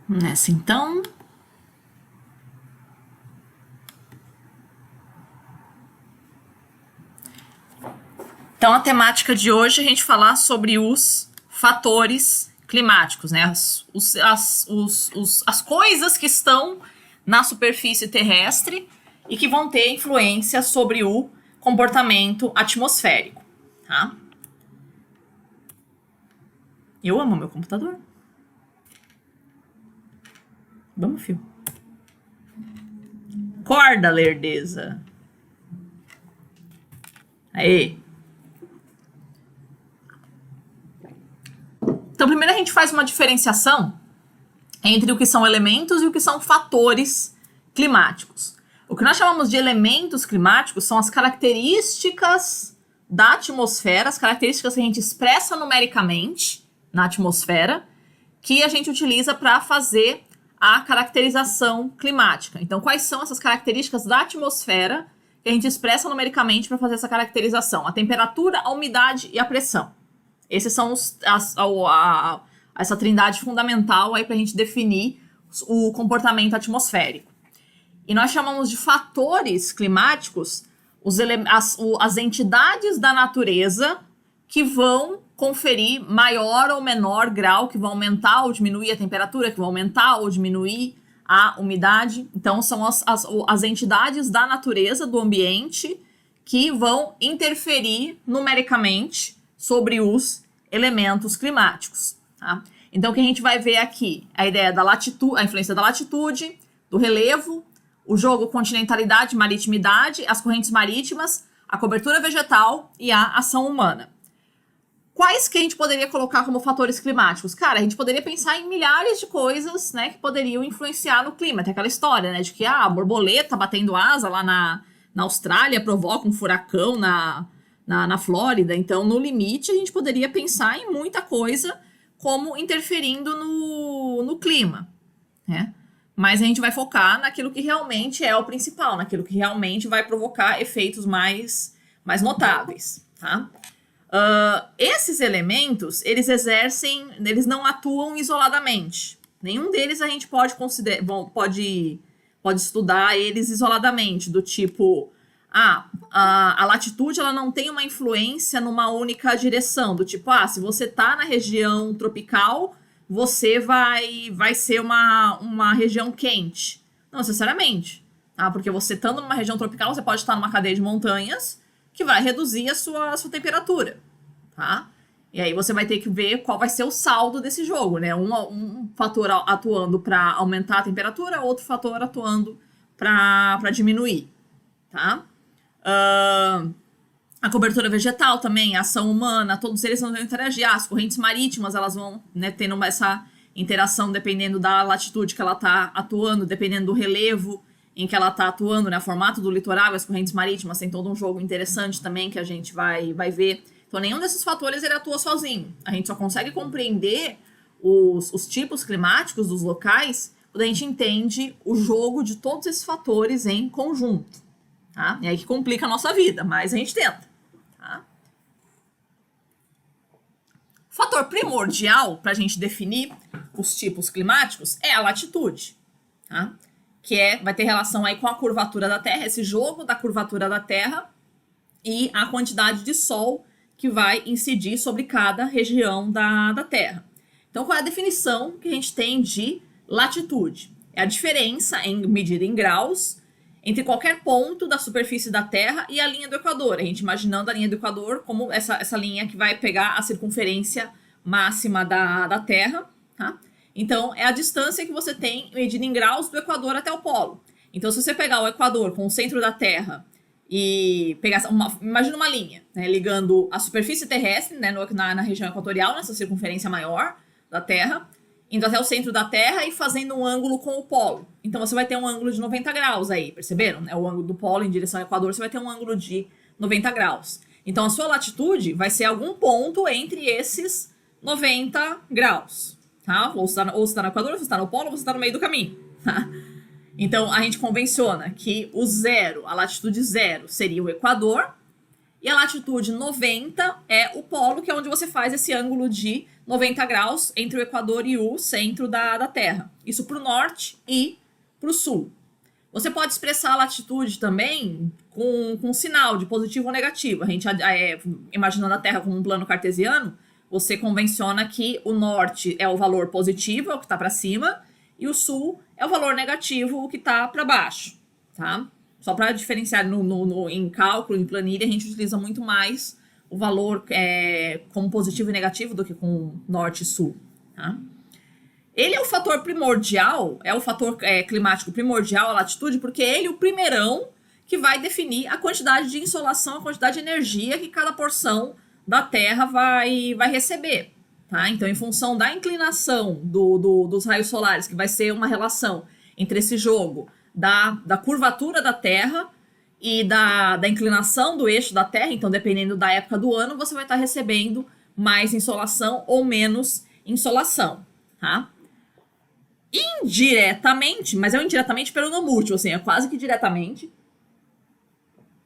Nessa, então. Então, a temática de hoje é a gente falar sobre os fatores climáticos, né? As coisas que estão na superfície terrestre e que vão ter influência sobre o comportamento atmosférico, tá? Eu amo meu computador. Vamos, fio. Corda, lerdeza. Aê. Então, primeiro a gente faz uma diferenciação entre o que são elementos e o que são fatores climáticos. O que nós chamamos de elementos climáticos são as características da atmosfera, as características que a gente expressa numericamente na atmosfera, que a gente utiliza para fazer a caracterização climática. Então, quais são essas características da atmosfera que a gente expressa numericamente para fazer essa caracterização? A temperatura, a umidade e a pressão. Esses são essa trindade fundamental aí para a gente definir o comportamento atmosférico. E nós chamamos de fatores climáticos as entidades da natureza que vão conferir maior ou menor grau, que vão aumentar ou diminuir a temperatura, que vão aumentar ou diminuir a umidade. Então, são as entidades da natureza, do ambiente, que vão interferir numericamente sobre os elementos climáticos. Tá? Então, o que a gente vai ver aqui é a ideia da latitude, a influência da latitude, do relevo, o jogo continentalidade, maritimidade, as correntes marítimas, a cobertura vegetal e a ação humana. Quais que a gente poderia colocar como fatores climáticos? Cara, a gente poderia pensar em milhares de coisas, né, que poderiam influenciar no clima. Tem aquela história, né, de que a borboleta batendo asa lá na Austrália provoca um furacão na Flórida. Então, no limite, a gente poderia pensar em muita coisa como interferindo no clima, né? Mas a gente vai focar naquilo que realmente é o principal, naquilo que realmente vai provocar efeitos mais notáveis, tá? Esses elementos, eles não atuam isoladamente. Nenhum deles a gente pode estudar eles isoladamente, do tipo, a latitude ela não tem uma influência numa única direção, do tipo, se você tá na região tropical, você vai ser uma região quente. Não necessariamente, tá? Porque você estando numa região tropical, você pode estar numa cadeia de montanhas que vai reduzir a sua temperatura, tá? E aí você vai ter que ver qual vai ser o saldo desse jogo, né? Um fator atuando para aumentar a temperatura, outro fator atuando para diminuir, tá? A cobertura vegetal também, a ação humana, todos eles vão interagir. As correntes marítimas, elas vão, né, tendo essa interação dependendo da latitude que ela está atuando, dependendo do relevo em que ela está atuando, né, o formato do litoral e as correntes marítimas tem todo um jogo interessante também que a gente vai ver. Então, nenhum desses fatores ele atua sozinho. A gente só consegue compreender os tipos climáticos dos locais quando a gente entende o jogo de todos esses fatores em conjunto. Tá? E aí que complica a nossa vida, mas a gente tenta. Tá? O fator primordial para a gente definir os tipos climáticos é a latitude, tá? Que vai ter relação aí com a curvatura da Terra, esse jogo da curvatura da Terra e a quantidade de sol que vai incidir sobre cada região da Terra. Então, qual é a definição que a gente tem de latitude? É a diferença medida em graus entre qualquer ponto da superfície da Terra e a linha do Equador. A gente imaginando a linha do Equador como essa linha que vai pegar a circunferência máxima da Terra, tá? Então, é a distância que você tem medida em graus do Equador até o polo. Então, se você pegar o Equador com o centro da Terra e pegar imagina uma linha, né, ligando a superfície terrestre, né, na região equatorial, nessa circunferência maior da Terra, indo até o centro da Terra e fazendo um ângulo com o polo. Então, você vai ter um ângulo de 90 graus aí, perceberam? É o ângulo do polo em direção ao Equador, você vai ter um ângulo de 90 graus. Então, a sua latitude vai ser algum ponto entre esses 90 graus. Tá? Ou você está no Equador, ou você está no polo, ou você está no meio do caminho. Tá? Então, a gente convenciona que a latitude 0 seria o Equador, e a latitude 90 é o polo, que é onde você faz esse ângulo de 90 graus entre o Equador e o centro da Terra. Isso para o norte e para o sul. Você pode expressar a latitude também com sinal de positivo ou negativo. A gente, imaginando a Terra como um plano cartesiano, você convenciona que o norte é o valor positivo, é o que está para cima, e o sul é o valor negativo, o que está para baixo. Tá? Só para diferenciar em cálculo, em planilha, a gente utiliza muito mais o valor como positivo e negativo do que com norte e sul. Tá? Ele é o fator primordial, é o fator climático primordial, a latitude, porque ele é o primeirão que vai definir a quantidade de insolação, a quantidade de energia que cada porção da Terra vai receber. Tá? Então, em função da inclinação dos raios solares, que vai ser uma relação entre esse jogo da curvatura da Terra e da inclinação do eixo da Terra, então, dependendo da época do ano, você vai estar recebendo mais insolação ou menos insolação. Tá? Indiretamente, mas é indiretamente pelo não múltiplo, assim, é quase que diretamente.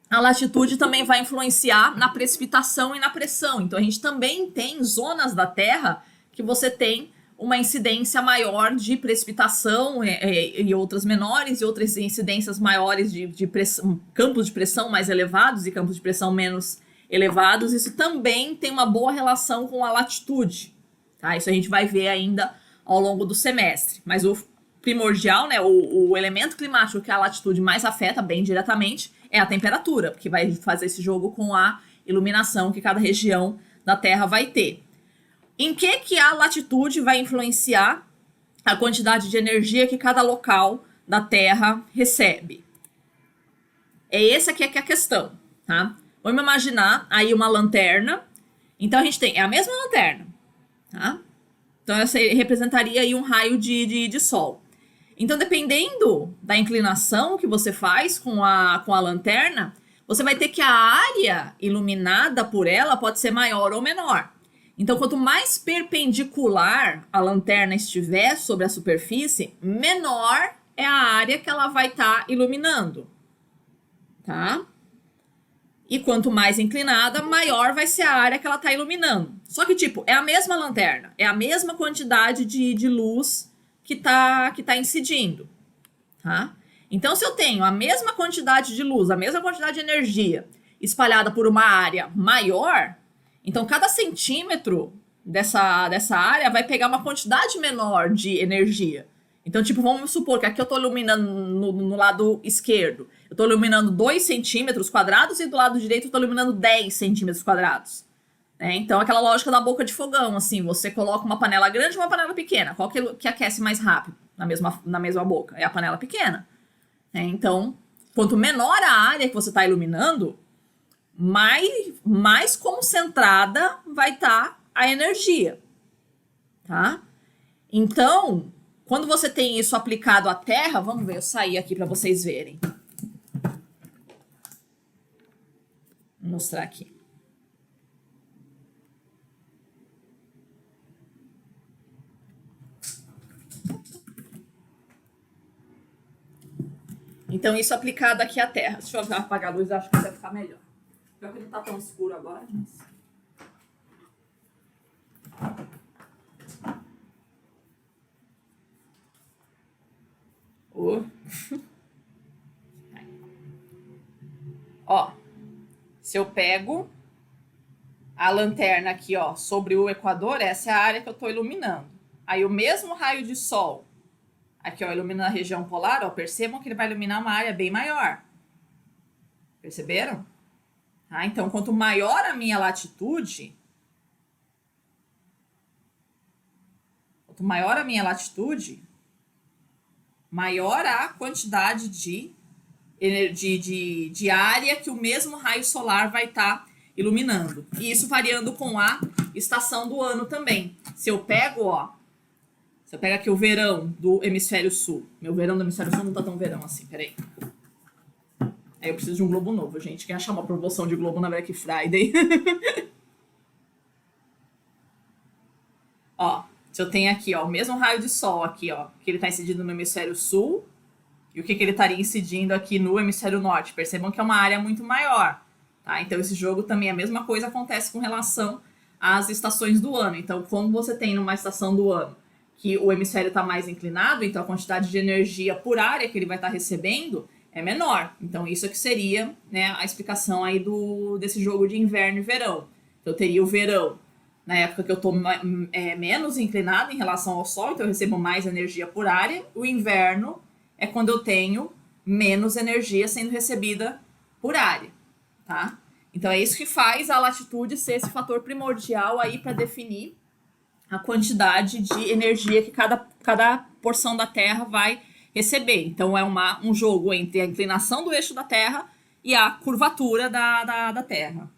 A latitude também vai influenciar na precipitação e na pressão. Então, a gente também tem zonas da Terra que você tem uma incidência maior de precipitação e outras menores, e outras incidências maiores de pressão, campos de pressão mais elevados e campos de pressão menos elevados. Isso também tem uma boa relação com a latitude. Tá? Isso a gente vai ver ainda ao longo do semestre. Mas o primordial, né, o elemento climático que a latitude mais afeta bem diretamente é a temperatura, porque vai fazer esse jogo com a iluminação que cada região da Terra vai ter. Em que a latitude vai influenciar a quantidade de energia que cada local da Terra recebe? Essa aqui que é a questão, tá? Vamos imaginar aí uma lanterna. Então, a gente tem a mesma lanterna, tá? Então, essa representaria aí um raio de sol. Então, dependendo da inclinação que você faz com a lanterna, você vai ter que a área iluminada por ela pode ser maior ou menor. Então, quanto mais perpendicular a lanterna estiver sobre a superfície, menor é a área que ela vai estar iluminando. Tá? E quanto mais inclinada, maior vai ser a área que ela está iluminando. Só que, tipo, é a mesma lanterna, é a mesma quantidade de luz que tá incidindo, tá? Então, se eu tenho a mesma quantidade de luz, a mesma quantidade de energia espalhada por uma área maior, então cada centímetro dessa área vai pegar uma quantidade menor de energia. Então, tipo, vamos supor que aqui eu estou iluminando no lado esquerdo, eu estou iluminando 2 centímetros quadrados e do lado direito eu estou iluminando 10 centímetros quadrados. Então, aquela lógica da boca de fogão, assim, você coloca uma panela grande e uma panela pequena. Qual que aquece mais rápido na mesma boca? É a panela pequena. Então, quanto menor a área que você está iluminando, mais concentrada vai estar a energia. Tá? Então, quando você tem isso aplicado à Terra, vamos ver, eu saí aqui para vocês verem. Vou mostrar aqui. Então, isso aplicado aqui à Terra. Deixa eu apagar a luz, acho que vai ficar melhor. Pior que não tá tão escuro agora, mas... Ó, se eu pego a lanterna aqui, ó, sobre o Equador, essa é a área que eu tô iluminando. Aí o mesmo raio de sol aqui, ó, ilumina a região polar, ó, percebam que ele vai iluminar uma área bem maior. Perceberam? Tá? Então, quanto maior a minha latitude, maior a quantidade de área que o mesmo raio solar vai estar iluminando. E isso variando com a estação do ano também. Se eu pego aqui o verão do hemisfério sul. Meu verão do hemisfério sul não tá tão verão assim, peraí. Aí eu preciso de um globo novo, gente. Quem achar uma promoção de globo na Black Friday? Ó, se eu tenho aqui, ó, o mesmo raio de sol aqui, ó, que ele tá incidindo no hemisfério sul, e o que ele estaria incidindo aqui no hemisfério norte. Percebam que é uma área muito maior, tá? Então esse jogo também, a mesma coisa acontece com relação as estações do ano. Então, quando você tem numa estação do ano que o hemisfério está mais inclinado, então a quantidade de energia por área que ele vai estar recebendo é menor. Então, isso é que seria, né, a explicação aí desse jogo de inverno e verão. Então, eu teria o verão na época que eu estou menos inclinado em relação ao Sol, então eu recebo mais energia por área. O inverno é quando eu tenho menos energia sendo recebida por área, tá? Então, é isso que faz a latitude ser esse fator primordial aí para definir a quantidade de energia que cada porção da Terra vai receber. Então, é um jogo entre a inclinação do eixo da Terra e a curvatura da Terra.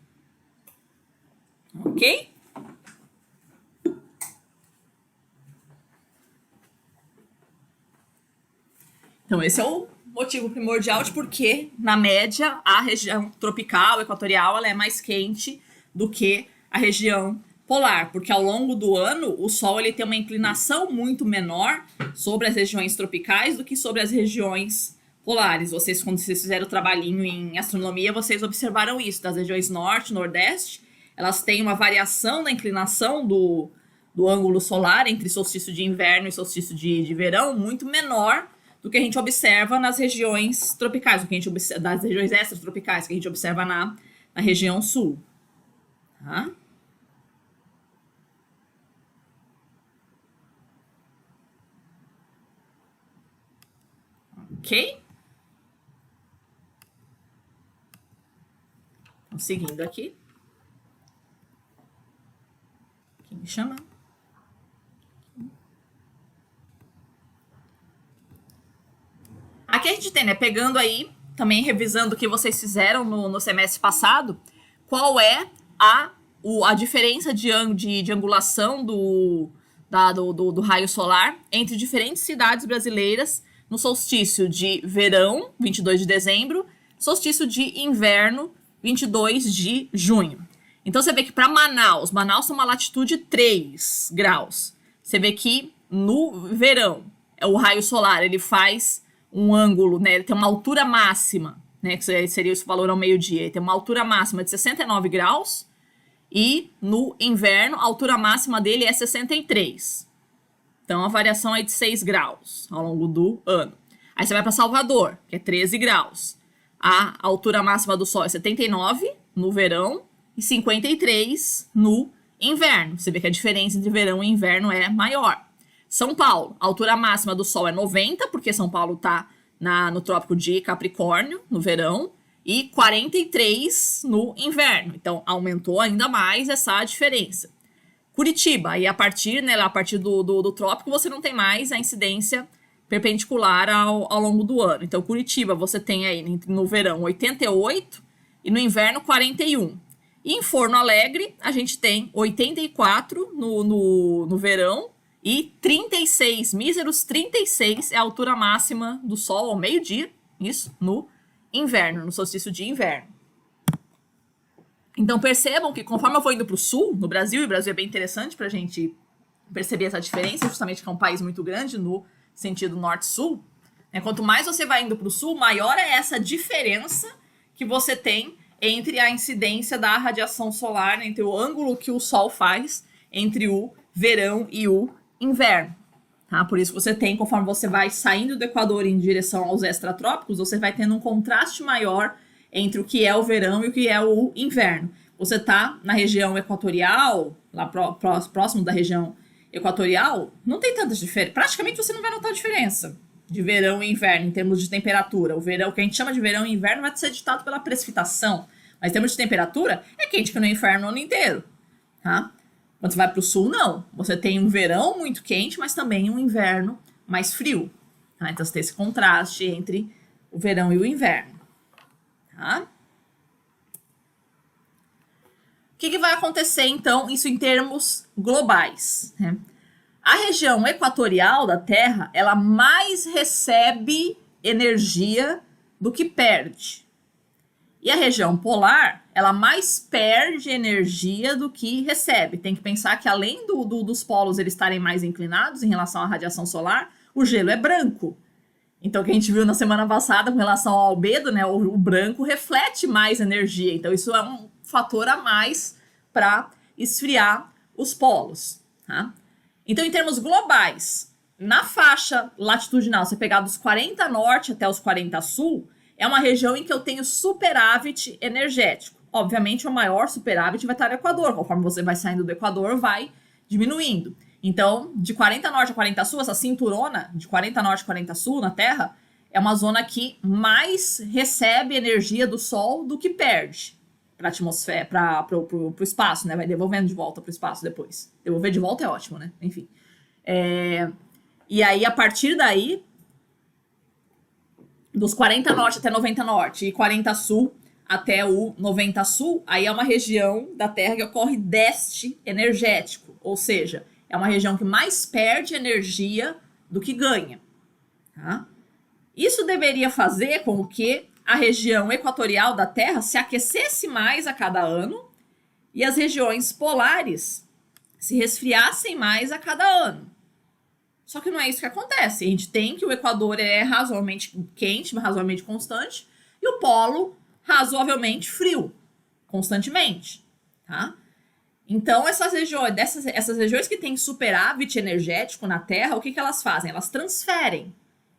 Ok? Então, esse é o motivo primordial de porque, na média, a região tropical, equatorial, ela é mais quente do que a região polar, porque ao longo do ano o Sol ele tem uma inclinação muito menor sobre as regiões tropicais do que sobre as regiões polares. Vocês, quando vocês fizeram o trabalhinho em astronomia, vocês observaram isso, das regiões norte, nordeste, elas têm uma variação na inclinação do ângulo solar entre solstício de inverno e solstício de verão muito menor do que a gente observa nas regiões tropicais, do que a gente observa, das regiões extratropicais que a gente observa na região sul. Tá? Ok? Então, seguindo aqui. Quem me chama? Aqui a gente tem, né? Pegando aí, também revisando o que vocês fizeram no semestre passado, qual é a diferença de angulação do raio solar entre diferentes cidades brasileiras no solstício de verão, 22 de dezembro, solstício de inverno, 22 de junho. Então você vê que para Manaus tem uma latitude 3 graus. Você vê que no verão, o raio solar ele faz um ângulo, né? Ele tem uma altura máxima, né? Que seria esse valor ao meio-dia. Ele tem uma altura máxima de 69 graus. E no inverno, a altura máxima dele é 63. Então, a variação é de 6 graus ao longo do ano. Aí você vai para Salvador, que é 13 graus. A altura máxima do Sol é 79 no verão e 53 no inverno. Você vê que a diferença entre verão e inverno é maior. São Paulo, a altura máxima do Sol é 90, porque São Paulo está no Trópico de Capricórnio, no verão, e 43 no inverno. Então, aumentou ainda mais essa diferença. Curitiba, aí a partir do trópico, você não tem mais a incidência perpendicular ao longo do ano. Então, Curitiba, você tem aí no verão 88 e no inverno 41. E em Forno Alegre, a gente tem 84 no verão e 36, míseros 36 é a altura máxima do Sol ao meio-dia, isso, no inverno, no solstício de inverno. Então percebam que conforme eu vou indo para o sul, no Brasil, e o Brasil é bem interessante para a gente perceber essa diferença, justamente que é um país muito grande no sentido norte-sul, né? Quanto mais você vai indo para o sul, maior é essa diferença que você tem entre a incidência da radiação solar, entre o ângulo que o Sol faz entre o verão e o inverno. Tá? Por isso você tem, conforme você vai saindo do Equador em direção aos extratrópicos, você vai tendo um contraste maior entre o que é o verão e o que é o inverno. Você está na região equatorial, lá próximo da região equatorial, não tem tanta diferença. Praticamente você não vai notar a diferença de verão e inverno em termos de temperatura. O verão, o que a gente chama de verão e inverno vai ser ditado pela precipitação. Mas em termos de temperatura, é quente que no inverno o ano inteiro. Tá? Quando você vai para o sul, não. Você tem um verão muito quente, mas também um inverno mais frio. Tá? Então você tem esse contraste entre o verão e o inverno. Tá? O que vai acontecer, então, isso em termos globais? Né? A região equatorial da Terra, ela mais recebe energia do que perde. E a região polar, ela mais perde energia do que recebe. Tem que pensar que além dos polos eles estarem mais inclinados em relação à radiação solar, o gelo é branco. Então, o que a gente viu na semana passada com relação ao albedo, né, o branco reflete mais energia. Então, isso é um fator a mais para esfriar os polos. Tá? Então, em termos globais, na faixa latitudinal, você pegar dos 40 norte até os 40 sul, é uma região em que eu tenho superávit energético. Obviamente, o maior superávit vai estar no Equador. Conforme você vai saindo do Equador, vai diminuindo. Então, de 40 norte a 40 sul, essa cinturona de 40 norte a 40 sul na Terra, é uma zona que mais recebe energia do Sol do que perde para a atmosfera, para o espaço, né? Vai devolvendo de volta para o espaço depois. Devolver de volta é ótimo, né? Enfim. E aí, a partir daí, dos 40 norte até 90 norte e 40 sul até o 90 sul, aí é uma região da Terra que ocorre déficit energético, ou seja, é uma região que mais perde energia do que ganha. Tá? Isso deveria fazer com que a região equatorial da Terra se aquecesse mais a cada ano e as regiões polares se resfriassem mais a cada ano. Só que não é isso que acontece. A gente tem que o Equador é razoavelmente quente, razoavelmente constante, e o polo razoavelmente frio, constantemente. Tá? Então, essas regiões que têm superávit energético na Terra, o que elas fazem? Elas transferem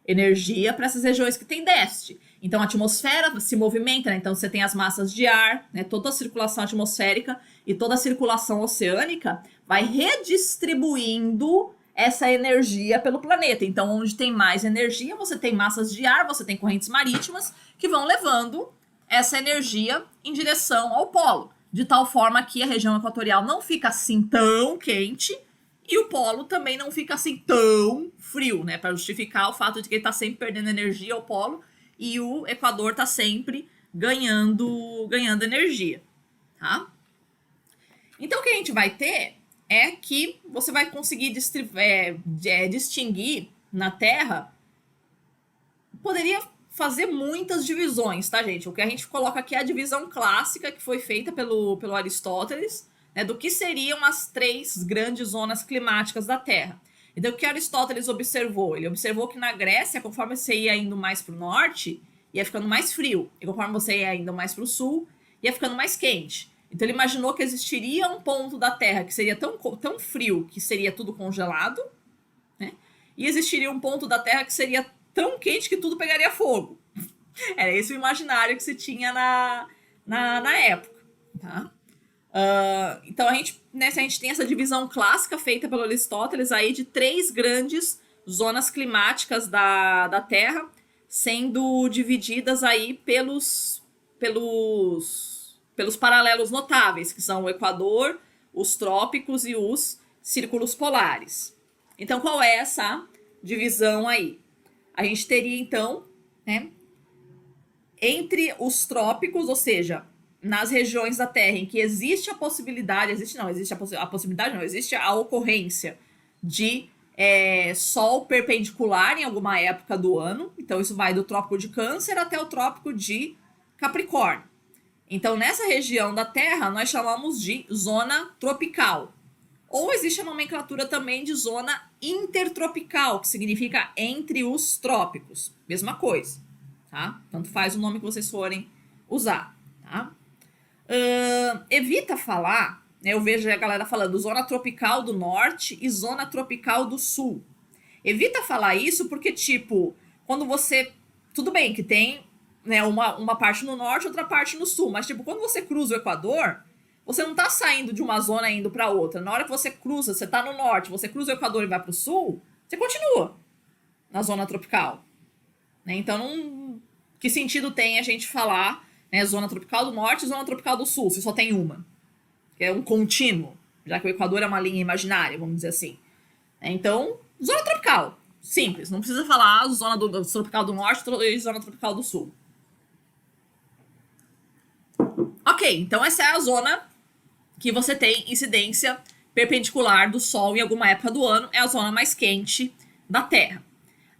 energia para essas regiões que têm déficit. Então, a atmosfera se movimenta, né? Então você tem as massas de ar, né? Toda a circulação atmosférica e toda a circulação oceânica vai redistribuindo essa energia pelo planeta. Então, onde tem mais energia, você tem massas de ar, você tem correntes marítimas que vão levando essa energia em direção ao polo, de tal forma que a região equatorial não fica assim tão quente e o polo também não fica assim tão frio, né? Para justificar o fato de que ele está sempre perdendo energia ao polo e o Equador está sempre ganhando energia, tá? Então, o que a gente vai ter é que você vai conseguir distinguir na Terra, poderia fazer muitas divisões, tá, gente? O que a gente coloca aqui é a divisão clássica que foi feita pelo Aristóteles, né, do que seriam as 3 grandes zonas climáticas da Terra. Então, o que Aristóteles observou? Ele observou que na Grécia, conforme você ia indo mais para o norte, ia ficando mais frio. E conforme você ia indo mais para o sul, ia ficando mais quente. Então, ele imaginou que existiria um ponto da Terra que seria tão frio que seria tudo congelado, né? E existiria um ponto da Terra que seria tão quente que tudo pegaria fogo. Era esse o imaginário que se tinha na época. Tá? Então, a gente tem essa divisão clássica feita pelo Aristóteles aí de 3 grandes zonas climáticas da Terra, sendo divididas aí pelos paralelos notáveis, que são o Equador, os trópicos e os círculos polares. Então, qual é essa divisão aí? A gente teria, então, né, entre os trópicos, ou seja, nas regiões da Terra em que existe a possibilidade, existe a ocorrência de Sol perpendicular em alguma época do ano. Então, isso vai do Trópico de Câncer até o Trópico de Capricórnio. Então, nessa região da Terra, nós chamamos de zona tropical. Ou existe a nomenclatura também de zona intertropical, que significa entre os trópicos. Mesma coisa, tá? Tanto faz o nome que vocês forem usar, tá? Evita falar, né, eu vejo a galera falando zona tropical do norte e zona tropical do sul. Evita falar isso porque, tipo, quando você... Tudo bem que tem, né, uma parte no norte e outra parte no sul, mas, tipo, quando você cruza o Equador, você não tá saindo de uma zona e indo para outra. Na hora que você cruza, você tá no norte, você cruza o Equador e vai pro sul, você continua na zona tropical. Né? Então, que sentido tem a gente falar, né, zona tropical do norte e zona tropical do sul, se só tem uma? Que é um contínuo, já que o Equador é uma linha imaginária, vamos dizer assim. Então, zona tropical. Simples, não precisa falar zona tropical do norte e zona tropical do sul. Ok, então essa é a zona que você tem incidência perpendicular do Sol em alguma época do ano, é a zona mais quente da Terra.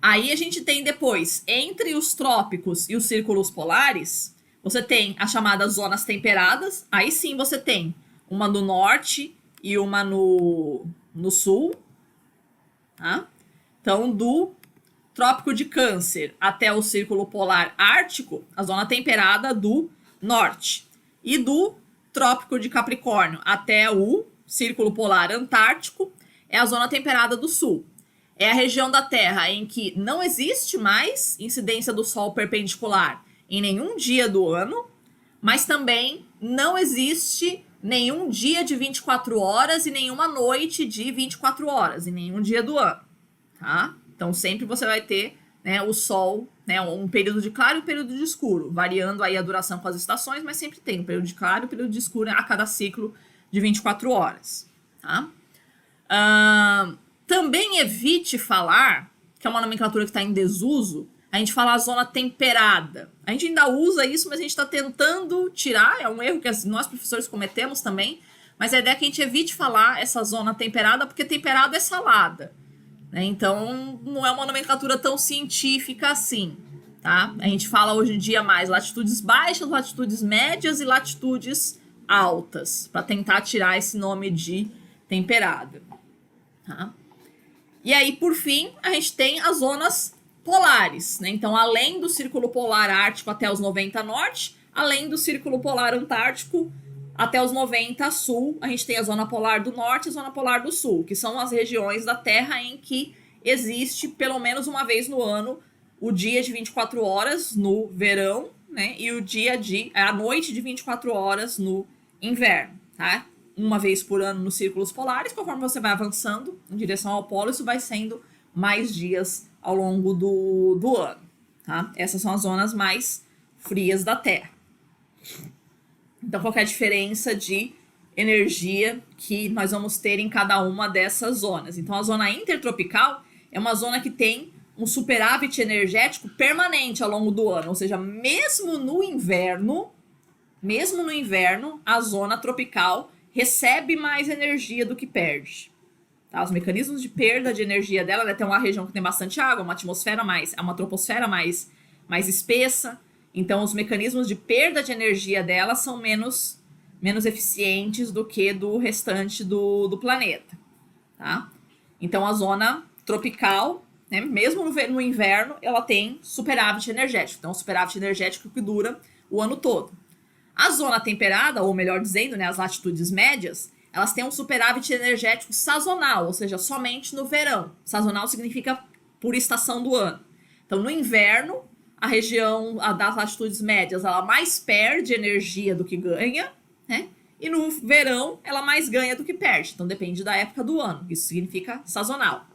Aí a gente tem depois, entre os trópicos e os círculos polares, você tem as chamadas zonas temperadas, aí sim você tem uma no norte e uma no sul, tá? Então, do Trópico de Câncer até o Círculo Polar Ártico, a zona temperada do norte. E do Trópico de Capricórnio até o Círculo Polar Antártico é a zona temperada do Sul. É a região da Terra em que não existe mais incidência do Sol perpendicular em nenhum dia do ano, mas também não existe nenhum dia de 24 horas e nenhuma noite de 24 horas em nenhum dia do ano, tá? Então sempre você vai ter, né, o Sol, né, um período de claro e um período de escuro, variando aí a duração com as estações, mas sempre tem um período de claro e um período de escuro a cada ciclo de 24 horas, tá? Também evite falar, que é uma nomenclatura que está em desuso, a gente fala a zona temperada. A gente ainda usa isso, mas a gente está tentando tirar, é um erro que nós professores cometemos também, mas a ideia é que a gente evite falar essa zona temperada, porque temperado é salada, né? Então não é uma nomenclatura tão científica assim, tá? A gente fala hoje em dia mais latitudes baixas, latitudes médias e latitudes altas, para tentar tirar esse nome de temperada, tá? E aí, por fim, a gente tem as zonas polares, né? Então, além do Círculo Polar Ártico até os 90 norte, além do Círculo Polar Antártico até os 90 sul, a gente tem a Zona Polar do Norte e a Zona Polar do Sul, que são as regiões da Terra em que existe, pelo menos uma vez no ano, o dia de 24 horas no verão, né? E a noite de 24 horas no inverno, tá? Uma vez por ano nos círculos polares, conforme você vai avançando em direção ao polo, isso vai sendo mais dias ao longo do ano, tá? Essas são as zonas mais frias da Terra. Então, qual que é a diferença de energia que nós vamos ter em cada uma dessas zonas? Então, a zona intertropical é uma zona que tem um superávit energético permanente ao longo do ano, ou seja, mesmo no inverno, a zona tropical recebe mais energia do que perde. Tá? Os mecanismos de perda de energia dela, ela tem uma região que tem bastante água, uma atmosfera uma troposfera mais espessa. Então, os mecanismos de perda de energia dela são menos eficientes do que do restante do planeta. Tá? Então, a zona tropical, né, mesmo no inverno, ela tem superávit energético. Então, superávit energético que dura o ano todo. A zona temperada, ou melhor dizendo, né, as latitudes médias, elas têm um superávit energético sazonal, ou seja, somente no verão. Sazonal significa por estação do ano. Então, no inverno, a região das latitudes médias, ela mais perde energia do que ganha, né? E no verão, ela mais ganha do que perde. Então, depende da época do ano. Isso significa sazonal.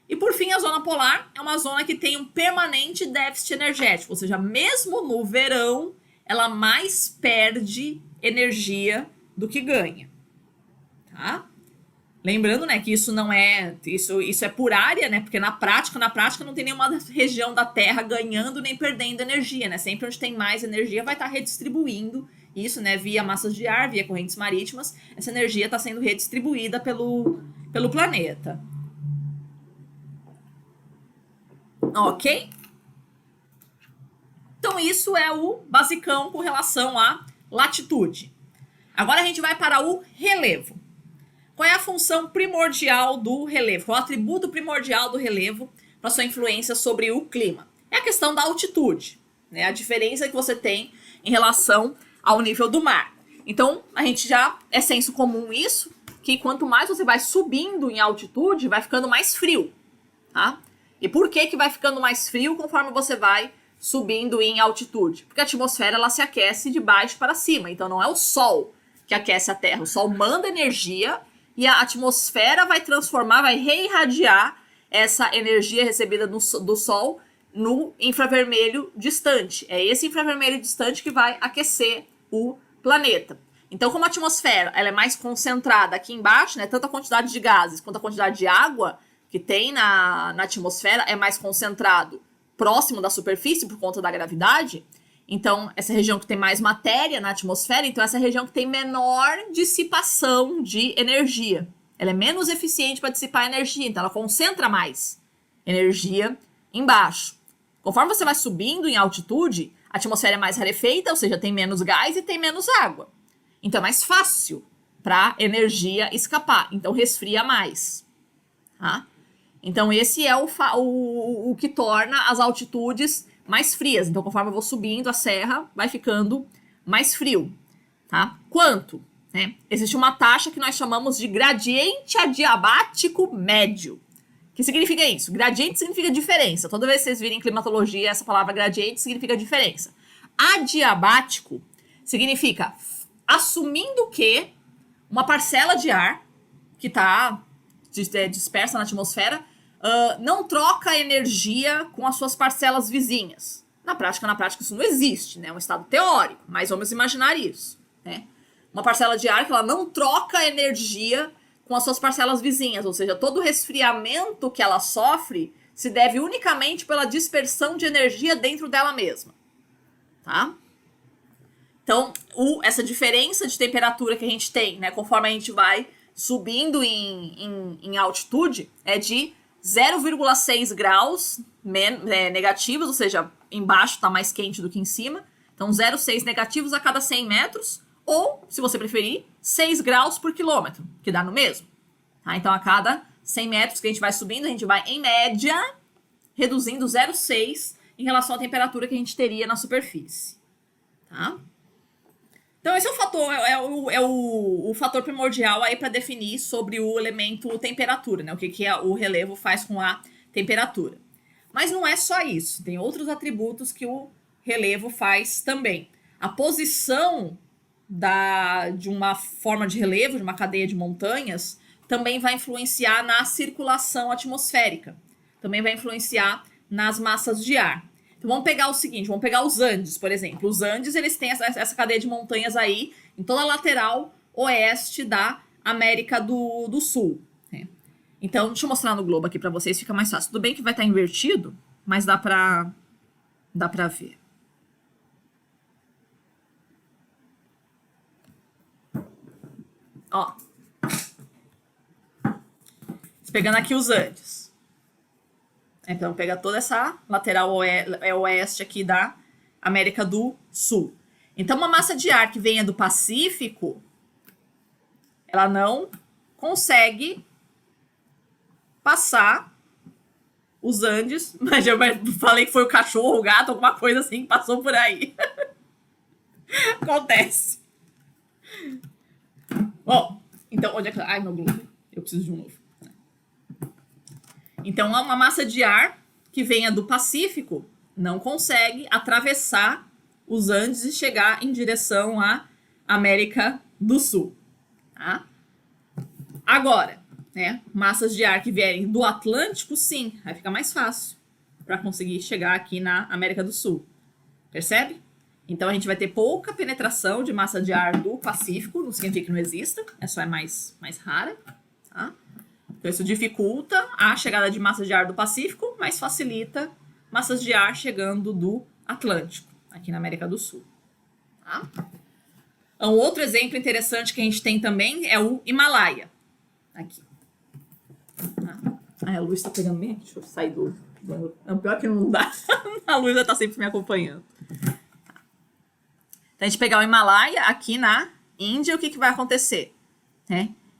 E, por fim, a zona polar é uma zona que tem um permanente déficit energético, ou seja, mesmo no verão, ela mais perde energia do que ganha, tá? Lembrando, né, que isso não é, isso é por área, né, porque na prática não tem nenhuma região da Terra ganhando nem perdendo energia, né, sempre onde tem mais energia vai estar redistribuindo isso, né, via massas de ar, via correntes marítimas, essa energia está sendo redistribuída pelo planeta. Ok? Então, isso é o basicão com relação à latitude. Agora a gente vai para o relevo. Qual é a função primordial do relevo? Qual é o atributo primordial do relevo para sua influência sobre o clima? É a questão da altitude, né? A diferença que você tem em relação ao nível do mar. Então, a gente já é senso comum isso, que quanto mais você vai subindo em altitude, vai ficando mais frio, tá? E por que vai ficando mais frio conforme você vai subindo em altitude? Porque a atmosfera ela se aquece de baixo para cima, então não é o Sol que aquece a Terra, o Sol manda energia e a atmosfera vai transformar, vai reirradiar essa energia recebida do Sol no infravermelho distante. É esse infravermelho distante que vai aquecer o planeta. Então, como a atmosfera ela é mais concentrada aqui embaixo, né, tanto a quantidade de gases quanto a quantidade de água que tem na atmosfera é mais concentrado próximo da superfície por conta da gravidade, então essa região que tem mais matéria na atmosfera, então essa região que tem menor dissipação de energia. Ela é menos eficiente para dissipar energia, então ela concentra mais energia embaixo. Conforme você vai subindo em altitude, a atmosfera é mais rarefeita, ou seja, tem menos gás e tem menos água. Então é mais fácil para energia escapar, então resfria mais. Tá? Então, esse é o que torna as altitudes mais frias. Então, conforme eu vou subindo a serra, vai ficando mais frio. Tá? Quanto? né, existe uma taxa que nós chamamos de gradiente adiabático médio. O que significa isso? Gradiente significa diferença. Toda vez que vocês virem em climatologia, essa palavra gradiente significa diferença. Adiabático significa assumindo que uma parcela de ar que está dispersa na atmosfera não troca energia com as suas parcelas vizinhas. Na prática, isso não existe, né? É um estado teórico, mas vamos imaginar isso, né? Uma parcela de ar que ela não troca energia com as suas parcelas vizinhas, ou seja, todo o resfriamento que ela sofre se deve unicamente pela dispersão de energia dentro dela mesma, tá? Então, essa diferença de temperatura que a gente tem, né, conforme a gente vai subindo em altitude, é de 0,6 graus negativos, ou seja, embaixo está mais quente do que em cima. Então, 0,6 negativos a cada 100 metros, ou, se você preferir, 6 graus por quilômetro, que dá no mesmo. Tá? Então, a cada 100 metros que a gente vai subindo, a gente vai, em média, reduzindo 0,6 em relação à temperatura que a gente teria na superfície. Tá? Então, esse é o fator, o fator primordial aí para definir sobre o elemento temperatura, né? O que o relevo faz com a temperatura. Mas não é só isso, tem outros atributos que o relevo faz também. A posição de uma forma de relevo, de uma cadeia de montanhas, também vai influenciar na circulação atmosférica, também vai influenciar nas massas de ar. Então vamos pegar o seguinte, vamos pegar os Andes, por exemplo. Os Andes, eles têm essa cadeia de montanhas aí em toda a lateral oeste da América do Sul. Né? Então, deixa eu mostrar no globo aqui para vocês, fica mais fácil. Tudo bem que vai estar invertido, mas dá pra ver. Ó. Pegando aqui os Andes. Então, pega toda essa lateral oeste aqui da América do Sul. Então, uma massa de ar que venha do Pacífico, ela não consegue passar os Andes. Mas eu falei que foi o cachorro, o gato, alguma coisa assim que passou por aí. Acontece. Bom, então, onde é que... Ai, meu globo. Eu preciso de um novo. Então, uma massa de ar que venha do Pacífico não consegue atravessar os Andes e chegar em direção à América do Sul. Tá? Agora, né, massas de ar que vierem do Atlântico, sim, vai ficar mais fácil para conseguir chegar aqui na América do Sul. Percebe? Então, a gente vai ter pouca penetração de massa de ar do Pacífico, não significa que não exista, só é mais rara, tá? Então, isso dificulta a chegada de massas de ar do Pacífico, mas facilita massas de ar chegando do Atlântico, aqui na América do Sul. Tá? Um outro exemplo interessante que a gente tem também é o Himalaia. Aqui. A luz está pegando bem? Deixa eu sair do... Pior que não dá. A luz está sempre me acompanhando. Então, a gente pegar o Himalaia aqui na Índia, o que vai acontecer?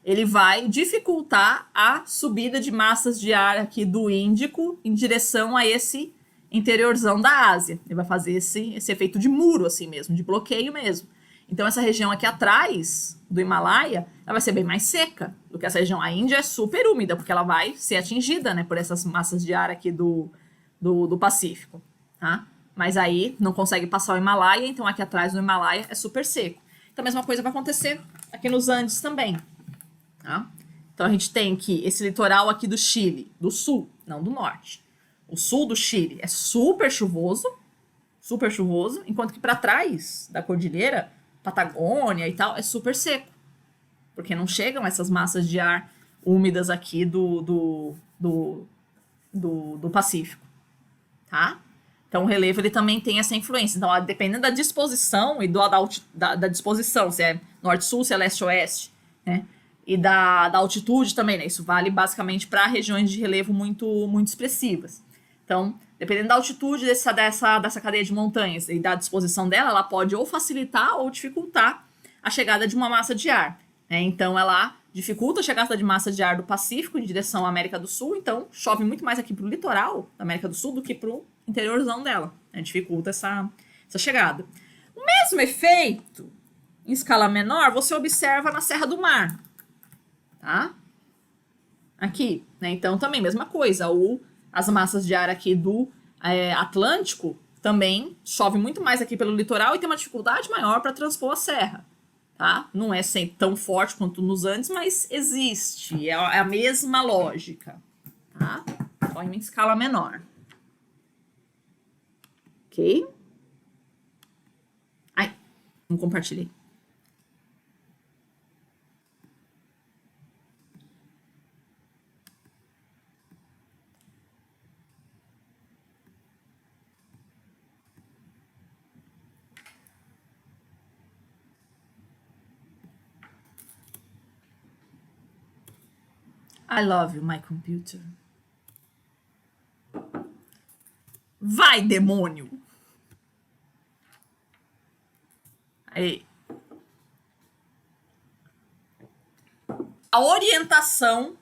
Ele vai dificultar a subida de massas de ar aqui do Índico em direção a esse interiorzão da Ásia. Ele vai fazer esse efeito de muro, assim mesmo, de bloqueio mesmo. Então, essa região aqui atrás do Himalaia, ela vai ser bem mais seca do que essa região. A Índia é super úmida, porque ela vai ser atingida, né, por essas massas de ar aqui do Pacífico. Tá? Mas aí não consegue passar o Himalaia, então aqui atrás do Himalaia é super seco. Então, a mesma coisa vai acontecer aqui nos Andes também. Tá? Então, a gente tem que esse litoral aqui do Chile, do sul, não do norte. O sul do Chile é super chuvoso, enquanto que para trás da cordilheira, Patagônia e tal, é super seco. Porque não chegam essas massas de ar úmidas aqui do Pacífico. Tá? Então, o relevo ele também tem essa influência. Então, dependendo da disposição e da disposição, se é norte-sul, se é leste-oeste, né? E da altitude também, né? Isso vale basicamente para regiões de relevo muito, muito expressivas. Então, dependendo da altitude dessa cadeia de montanhas e da disposição dela, ela pode ou facilitar ou dificultar a chegada de uma massa de ar. Né? Então, ela dificulta a chegada de massa de ar do Pacífico em direção à América do Sul. Então, chove muito mais aqui para o litoral da América do Sul do que para o interiorzão dela. Né? Dificulta essa chegada. O mesmo efeito em escala menor, você observa na Serra do Mar, tá? Aqui, né? Então, também, mesma coisa. As massas de ar aqui do Atlântico também chove muito mais aqui pelo litoral e tem uma dificuldade maior para transpor a serra, tá? Não é sempre tão forte quanto nos Andes, mas existe. É a mesma lógica, tá? Só em escala menor. Ok? Ai, não compartilhei. I love you, my computer. Vai, demônio! Aí. A orientação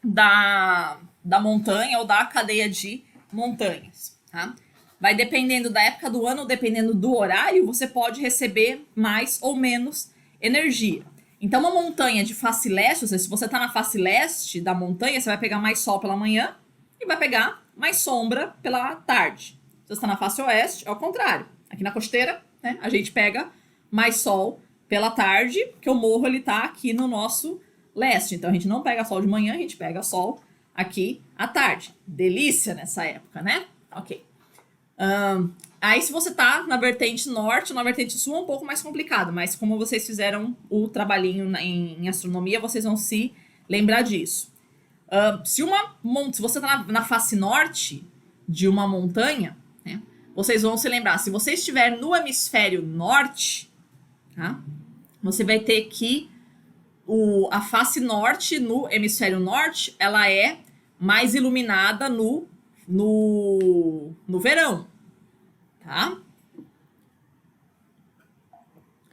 da montanha ou da cadeia de montanhas, tá? Vai dependendo da época do ano, dependendo do horário, você pode receber mais ou menos energia. Então, uma montanha de face leste, ou seja, se você está na face leste da montanha, você vai pegar mais sol pela manhã e vai pegar mais sombra pela tarde. Se você está na face oeste, é o contrário. Aqui na costeira, né, a gente pega mais sol pela tarde, porque o morro ele tá aqui no nosso leste. Então, a gente não pega sol de manhã, a gente pega sol aqui à tarde. Delícia nessa época, né? Ok. Aí, se você tá na vertente norte ou na vertente sul, é um pouco mais complicado, mas como vocês fizeram o trabalhinho em astronomia, vocês vão se lembrar disso. Se você tá na face norte de uma montanha, né, vocês vão se lembrar, se você estiver no hemisfério norte, tá, você vai ter que a face norte no hemisfério norte, ela é mais iluminada no verão. Tá?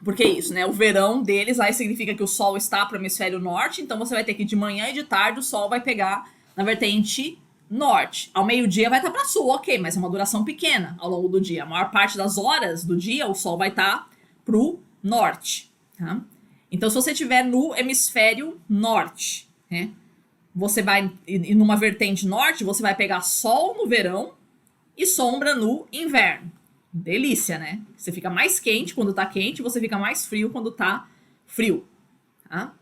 Porque é isso, né? O verão deles aí significa que o sol está para o hemisfério norte, então você vai ter que de manhã e de tarde o sol vai pegar na vertente norte. Ao meio-dia vai estar para sul, ok, mas é uma duração pequena ao longo do dia. A maior parte das horas do dia o sol vai estar pro norte, tá? Então, se você estiver no hemisfério norte, né? Você vai, e numa vertente norte, você vai pegar sol no verão e sombra no inverno. Delícia, né? Você fica mais quente quando tá quente, você fica mais frio quando tá frio, tá?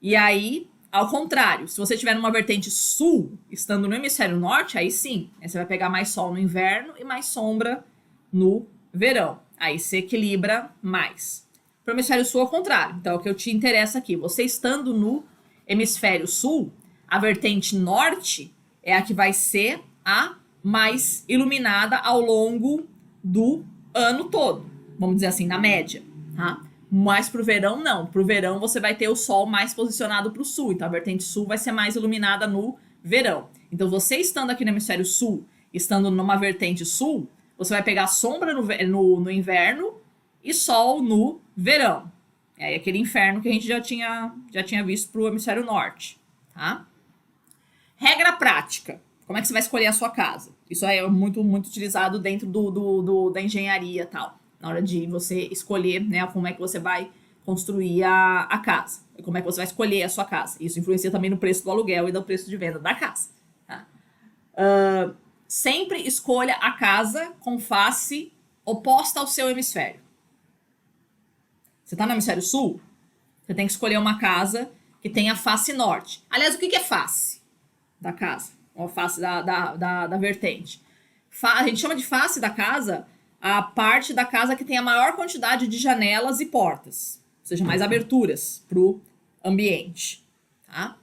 E aí, ao contrário, se você estiver numa vertente sul, estando no hemisfério norte, aí sim, aí você vai pegar mais sol no inverno e mais sombra no verão. Aí você equilibra mais. Para o hemisfério sul, ao contrário. Então, é o que eu te interessa aqui. Você estando no hemisfério sul, a vertente norte é a que vai ser a mais iluminada ao longo do ano todo, vamos dizer assim, na média, tá? Mas pro verão, não. Pro verão, você vai ter o sol mais posicionado pro sul, então a vertente sul vai ser mais iluminada no verão. Então, você estando aqui no hemisfério sul, estando numa vertente sul, você vai pegar sombra no inverno e sol no verão. É aquele inferno que a gente já tinha visto pro hemisfério norte, tá? Regra prática. Como é que você vai escolher a sua casa? Isso é muito, muito utilizado dentro da engenharia e tal. Na hora de você escolher, né, como é que você vai construir a casa. Como é que você vai escolher a sua casa. Isso influencia também no preço do aluguel e no preço de venda da casa. Tá? Sempre escolha a casa com face oposta ao seu hemisfério. Você está no hemisfério sul? Você tem que escolher uma casa que tenha face norte. Aliás, o que é face da casa? Ou face da vertente. A gente chama de face da casa a parte da casa que tem a maior quantidade de janelas e portas. Ou seja, mais aberturas para o ambiente. Tá?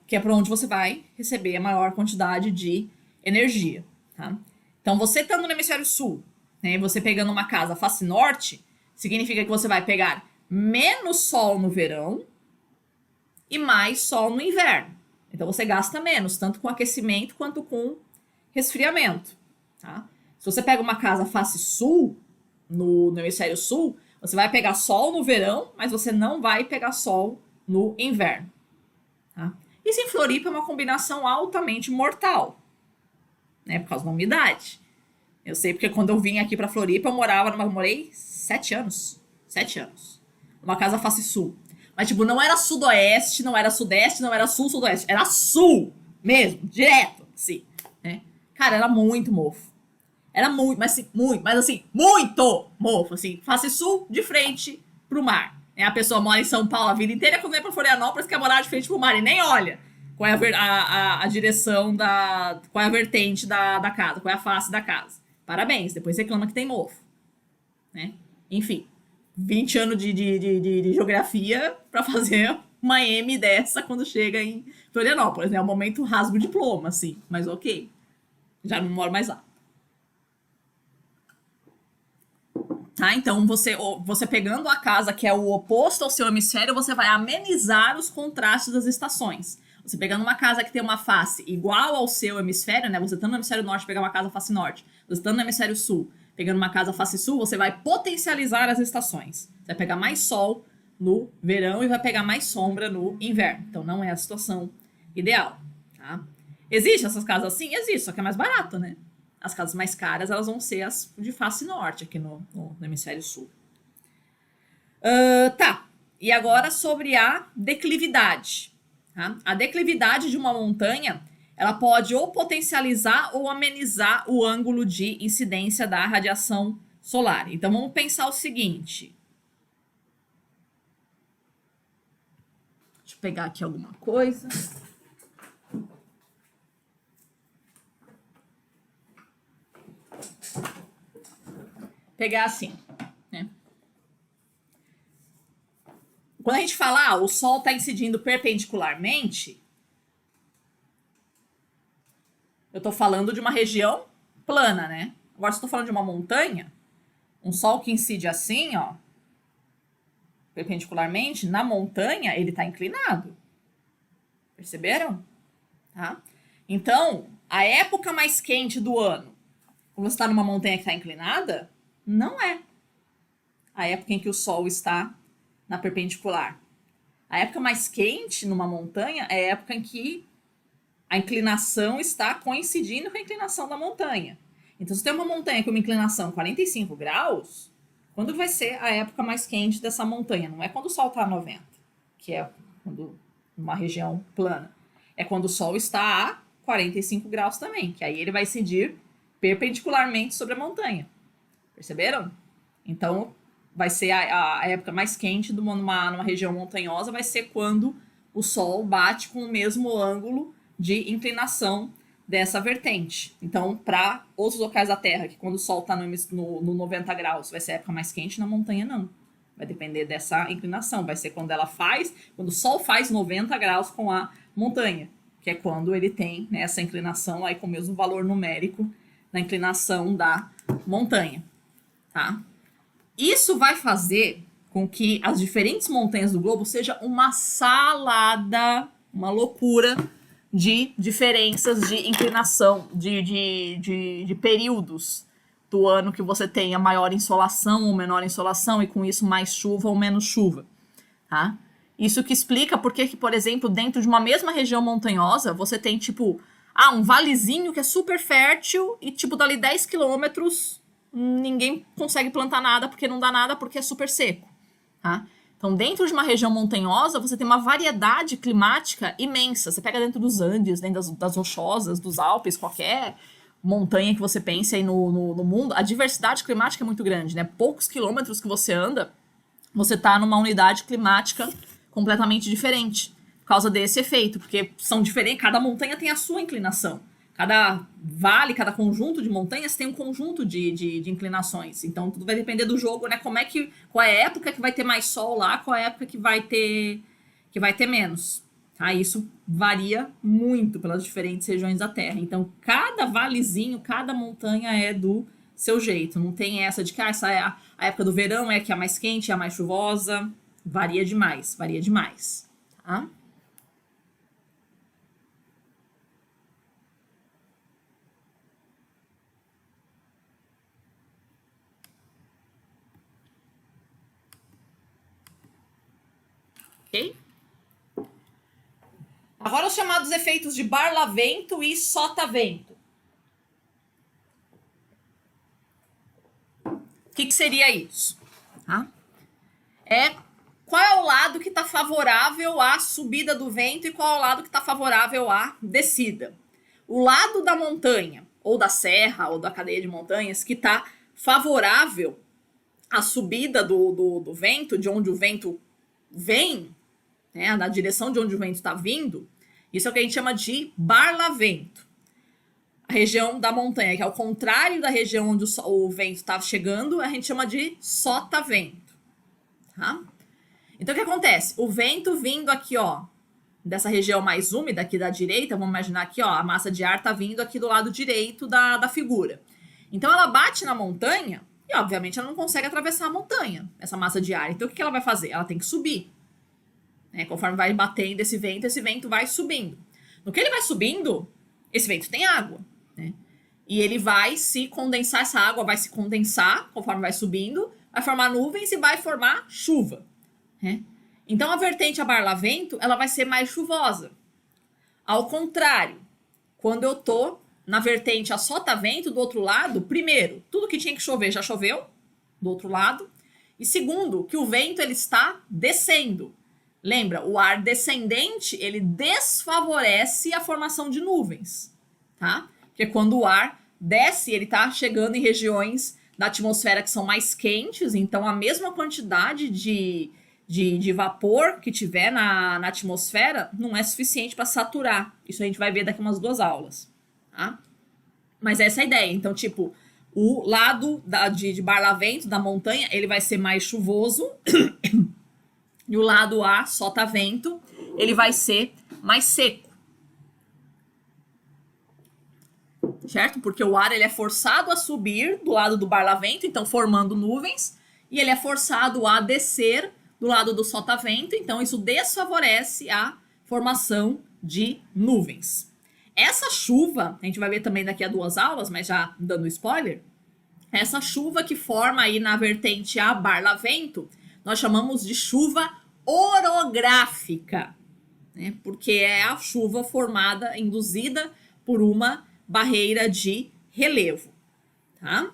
Que é para onde você vai receber a maior quantidade de energia. Tá? Então, você estando no hemisfério sul, né, você pegando uma casa face norte, significa que você vai pegar menos sol no verão e mais sol no inverno. Então, você gasta menos, tanto com aquecimento quanto com resfriamento. Tá? Se você pega uma casa face sul, no hemisfério sul, você vai pegar sol no verão, mas você não vai pegar sol no inverno. Tá? Isso em Floripa é uma combinação altamente mortal, né, por causa da umidade. Eu sei porque quando eu vim aqui para Floripa, eu morei 7 anos 7 anos. Uma casa face sul. Mas, tipo, não era sudoeste, não era sudeste, não era sul-sudoeste. Era sul mesmo, direto, assim, né? Cara, era muito mofo. Era muito, mas assim, muito mofo, assim. Face sul, de frente pro mar. A pessoa mora em São Paulo a vida inteira, quando vem pra Florianópolis, quer morar de frente pro mar e nem olha qual é a direção da... qual é a vertente da casa, qual é a face da casa. Parabéns, depois reclama que tem mofo, né? Enfim, 20 anos de geografia pra fazer uma M dessa quando chega em Florianópolis, né? É o momento rasgo diploma, assim, mas ok. Já não moro mais lá. Tá? Então, você pegando a casa que é o oposto ao seu hemisfério, você vai amenizar os contrastes das estações. Você pegando uma casa que tem uma face igual ao seu hemisfério, né? Você estando no hemisfério norte, pegar uma casa face norte. Você estando no hemisfério sul, pegando uma casa face sul, você vai potencializar as estações. Você vai pegar mais sol no verão e vai pegar mais sombra no inverno. Então, não é a situação ideal, tá? Existe essas casas assim? Existe, só que é mais barato, né? As casas mais caras, elas vão ser as de face norte, aqui no hemisfério sul. Tá. E agora sobre a declividade. Tá? A declividade de uma montanha, ela pode ou potencializar ou amenizar o ângulo de incidência da radiação solar. Então, vamos pensar o seguinte. Deixa eu pegar aqui alguma coisa. Pegar assim, né? Quando a gente fala, o Sol está incidindo perpendicularmente, eu estou falando de uma região plana, né? Agora, se eu estou falando de uma montanha, um Sol que incide assim, ó, perpendicularmente, na montanha, ele está inclinado. Perceberam? Tá? Então, a época mais quente do ano, quando você está numa montanha que está inclinada, não é a época em que o Sol está na perpendicular. A época mais quente numa montanha é a época em que a inclinação está coincidindo com a inclinação da montanha. Então, se tem uma montanha com uma inclinação 45 graus, quando vai ser a época mais quente dessa montanha? Não é quando o Sol está a 90, que é quando uma região plana. É quando o Sol está a 45 graus também, que aí ele vai incidir perpendicularmente sobre a montanha. Perceberam? Então, vai ser a época mais quente numa região montanhosa, vai ser quando o Sol bate com o mesmo ângulo de inclinação dessa vertente. Então, para outros locais da Terra, que quando o Sol está no 90 graus, vai ser a época mais quente, na montanha não. Vai depender dessa inclinação. Vai ser quando o Sol faz 90 graus com a montanha, que é quando ele tem, né, essa inclinação aí com o mesmo valor numérico na inclinação da montanha. Tá? Isso vai fazer com que as diferentes montanhas do globo seja uma salada, uma loucura de diferenças de inclinação, de períodos do ano que você tenha maior insolação ou menor insolação e com isso mais chuva ou menos chuva. Tá? Isso que explica porque que, por exemplo, dentro de uma mesma região montanhosa, você tem tipo, um valezinho que é super fértil e tipo dali 10 quilômetros ninguém consegue plantar nada porque não dá nada porque é super seco, tá? Então, dentro de uma região montanhosa, você tem uma variedade climática imensa. Você pega dentro dos Andes, dentro das rochosas, dos Alpes, qualquer montanha que você pense aí no mundo, a diversidade climática é muito grande, né? Poucos quilômetros que você anda, você tá numa unidade climática completamente diferente, por causa desse efeito, porque são diferentes, cada montanha tem a sua inclinação. Cada vale, cada conjunto de montanhas tem um conjunto de inclinações. Então, tudo vai depender do jogo, né? Qual é a época que vai ter mais sol lá, qual é a época que vai ter menos. Tá? Isso varia muito pelas diferentes regiões da Terra. Então, cada valezinho, cada montanha é do seu jeito. Não tem essa de que essa é a época do verão, é que é a mais quente, é a mais chuvosa. Varia demais, tá? Ok? Agora os chamados efeitos de barlavento e sotavento. O que seria isso? Tá? qual é o lado que está favorável à subida do vento e qual é o lado que está favorável à descida. O lado da montanha, ou da serra, ou da cadeia de montanhas, que está favorável à subida do vento, de onde o vento vem, né, na direção de onde o vento está vindo, isso é o que a gente chama de barlavento. A região da montanha, que é o contrário da região onde o vento está chegando, a gente chama de sotavento. Tá? Então, o que acontece? O vento vindo aqui, ó, dessa região mais úmida aqui da direita, vamos imaginar aqui, ó, a massa de ar tá vindo aqui do lado direito da figura. Então, ela bate na montanha e, obviamente, ela não consegue atravessar a montanha, essa massa de ar. Então, o que ela vai fazer? Ela tem que subir. Né? Conforme vai batendo esse vento vai subindo. No que ele vai subindo, esse vento tem água, né? E ele vai se condensar, essa água vai se condensar conforme vai subindo, vai formar nuvens e vai formar chuva. Né? Então, a vertente a barlavento, ela vai ser mais chuvosa. Ao contrário, quando eu tô na vertente a sotavento, do outro lado, primeiro, tudo que tinha que chover já choveu, do outro lado. E segundo, que o vento ele está descendo. Lembra, o ar descendente, ele desfavorece a formação de nuvens, tá? Porque quando o ar desce, ele está chegando em regiões da atmosfera que são mais quentes, então a mesma quantidade de vapor que tiver na atmosfera não é suficiente para saturar. Isso a gente vai ver daqui umas 2 aulas, tá? Mas essa é a ideia. Então, tipo, o lado de barlavento, da montanha, ele vai ser mais chuvoso e o lado A, sotavento, ele vai ser mais seco. Certo? Porque o ar ele é forçado a subir do lado do barlavento, então formando nuvens, e ele é forçado a descer do lado do sotavento, então isso desfavorece a formação de nuvens. Essa chuva, a gente vai ver também daqui a 2 aulas, mas já dando spoiler, essa chuva que forma aí na vertente a barlavento, nós chamamos de chuva orográfica, né? Porque é a chuva formada, induzida por uma barreira de relevo, tá?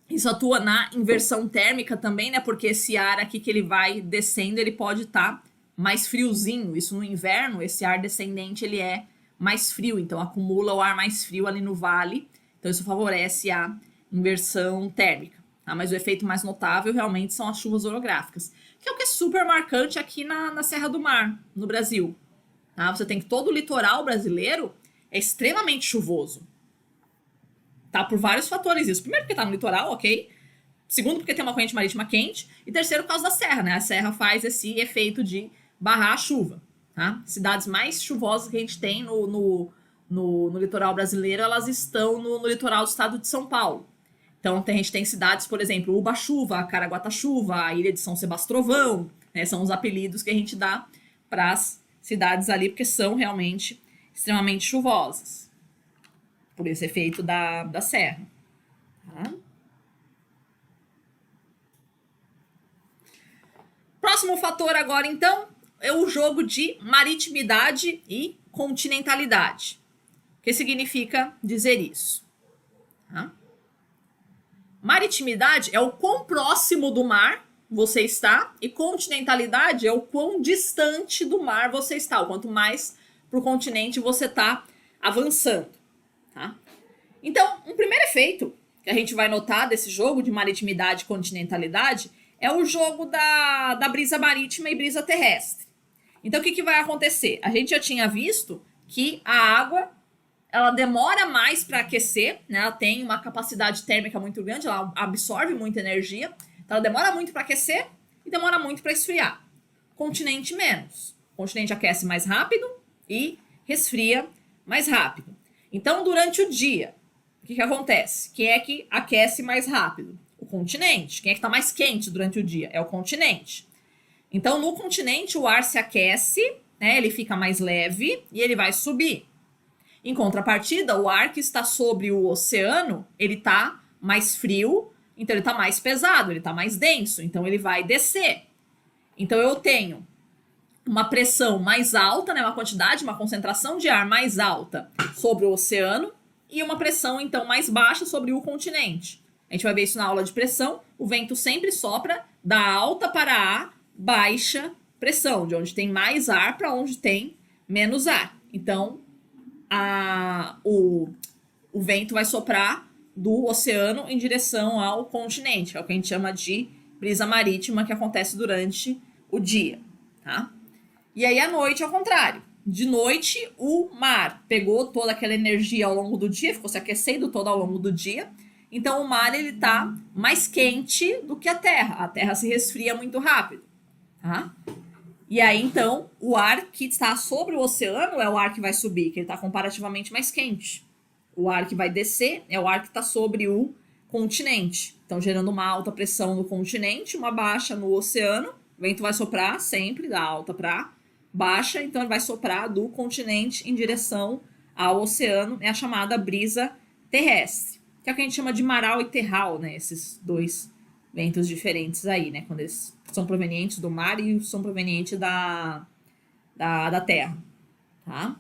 Isso atua na inversão térmica também, né? Porque esse ar aqui que ele vai descendo, ele pode estar mais friozinho. Isso no inverno, esse ar descendente, ele é mais frio. Então, acumula o ar mais frio ali no vale. Então, isso favorece a inversão térmica. Tá? Mas o efeito mais notável, realmente, são as chuvas orográficas. Que é o que é super marcante aqui na Serra do Mar, no Brasil. Tá? Você tem que todo o litoral brasileiro é extremamente chuvoso. Tá? Por vários fatores isso. Primeiro porque tá no litoral, ok? Segundo porque tem uma corrente marítima quente. E terceiro por causa da serra, né? A serra faz esse efeito de barrar a chuva. Tá? Cidades mais chuvosas que a gente tem no litoral brasileiro, elas estão no litoral do estado de São Paulo. Então a gente tem cidades, por exemplo, Uba-chuva, Caraguatá-chuva, a Ilha de São Sebastião, né? São os apelidos que a gente dá para as cidades ali, porque são realmente extremamente chuvosas. Por esse efeito da serra. Tá? Próximo fator agora, então, é o jogo de maritimidade e continentalidade. O que significa dizer isso? Tá? Maritimidade é o quão próximo do mar você está e continentalidade é o quão distante do mar você está, o quanto mais para o continente você está avançando. Tá? Então, um primeiro efeito que a gente vai notar desse jogo de maritimidade e continentalidade é o jogo da brisa marítima e brisa terrestre. Então, o que vai acontecer? A gente já tinha visto que a água ela demora mais para aquecer, né? Ela tem uma capacidade térmica muito grande, ela absorve muita energia, então ela demora muito para aquecer e demora muito para esfriar. Continente menos. O continente aquece mais rápido e resfria mais rápido. Então, durante o dia, o que acontece? Quem é que aquece mais rápido? O continente. Quem é que está mais quente durante o dia? É o continente. Então, no continente, o ar se aquece, né? Ele fica mais leve e ele vai subir. Em contrapartida, o ar que está sobre o oceano, ele está mais frio, então ele está mais pesado, ele está mais denso, então ele vai descer. Então, eu tenho uma pressão mais alta, né, uma quantidade, uma concentração de ar mais alta sobre o oceano e uma pressão, então, mais baixa sobre o continente. A gente vai ver isso na aula de pressão. O vento sempre sopra da alta para a baixa pressão, de onde tem mais ar para onde tem menos ar. Então, o vento vai soprar do oceano em direção ao continente, que é o que a gente chama de brisa marítima, que acontece durante o dia, tá? E aí, à noite, ao contrário. De noite, o mar pegou toda aquela energia ao longo do dia, ficou se aquecendo todo ao longo do dia. Então, o mar, ele tá mais quente do que a terra. A terra se resfria muito rápido, tá? E aí, então, o ar que está sobre o oceano é o ar que vai subir, que ele está comparativamente mais quente. O ar que vai descer é o ar que está sobre o continente. Então, gerando uma alta pressão no continente, uma baixa no oceano. O vento vai soprar sempre da alta para baixa, então ele vai soprar do continente em direção ao oceano. É a chamada brisa terrestre, que é o que a gente chama de maral e terral, né? Esses dois ventos diferentes aí, né? Quando eles são provenientes do mar e são provenientes da terra, tá?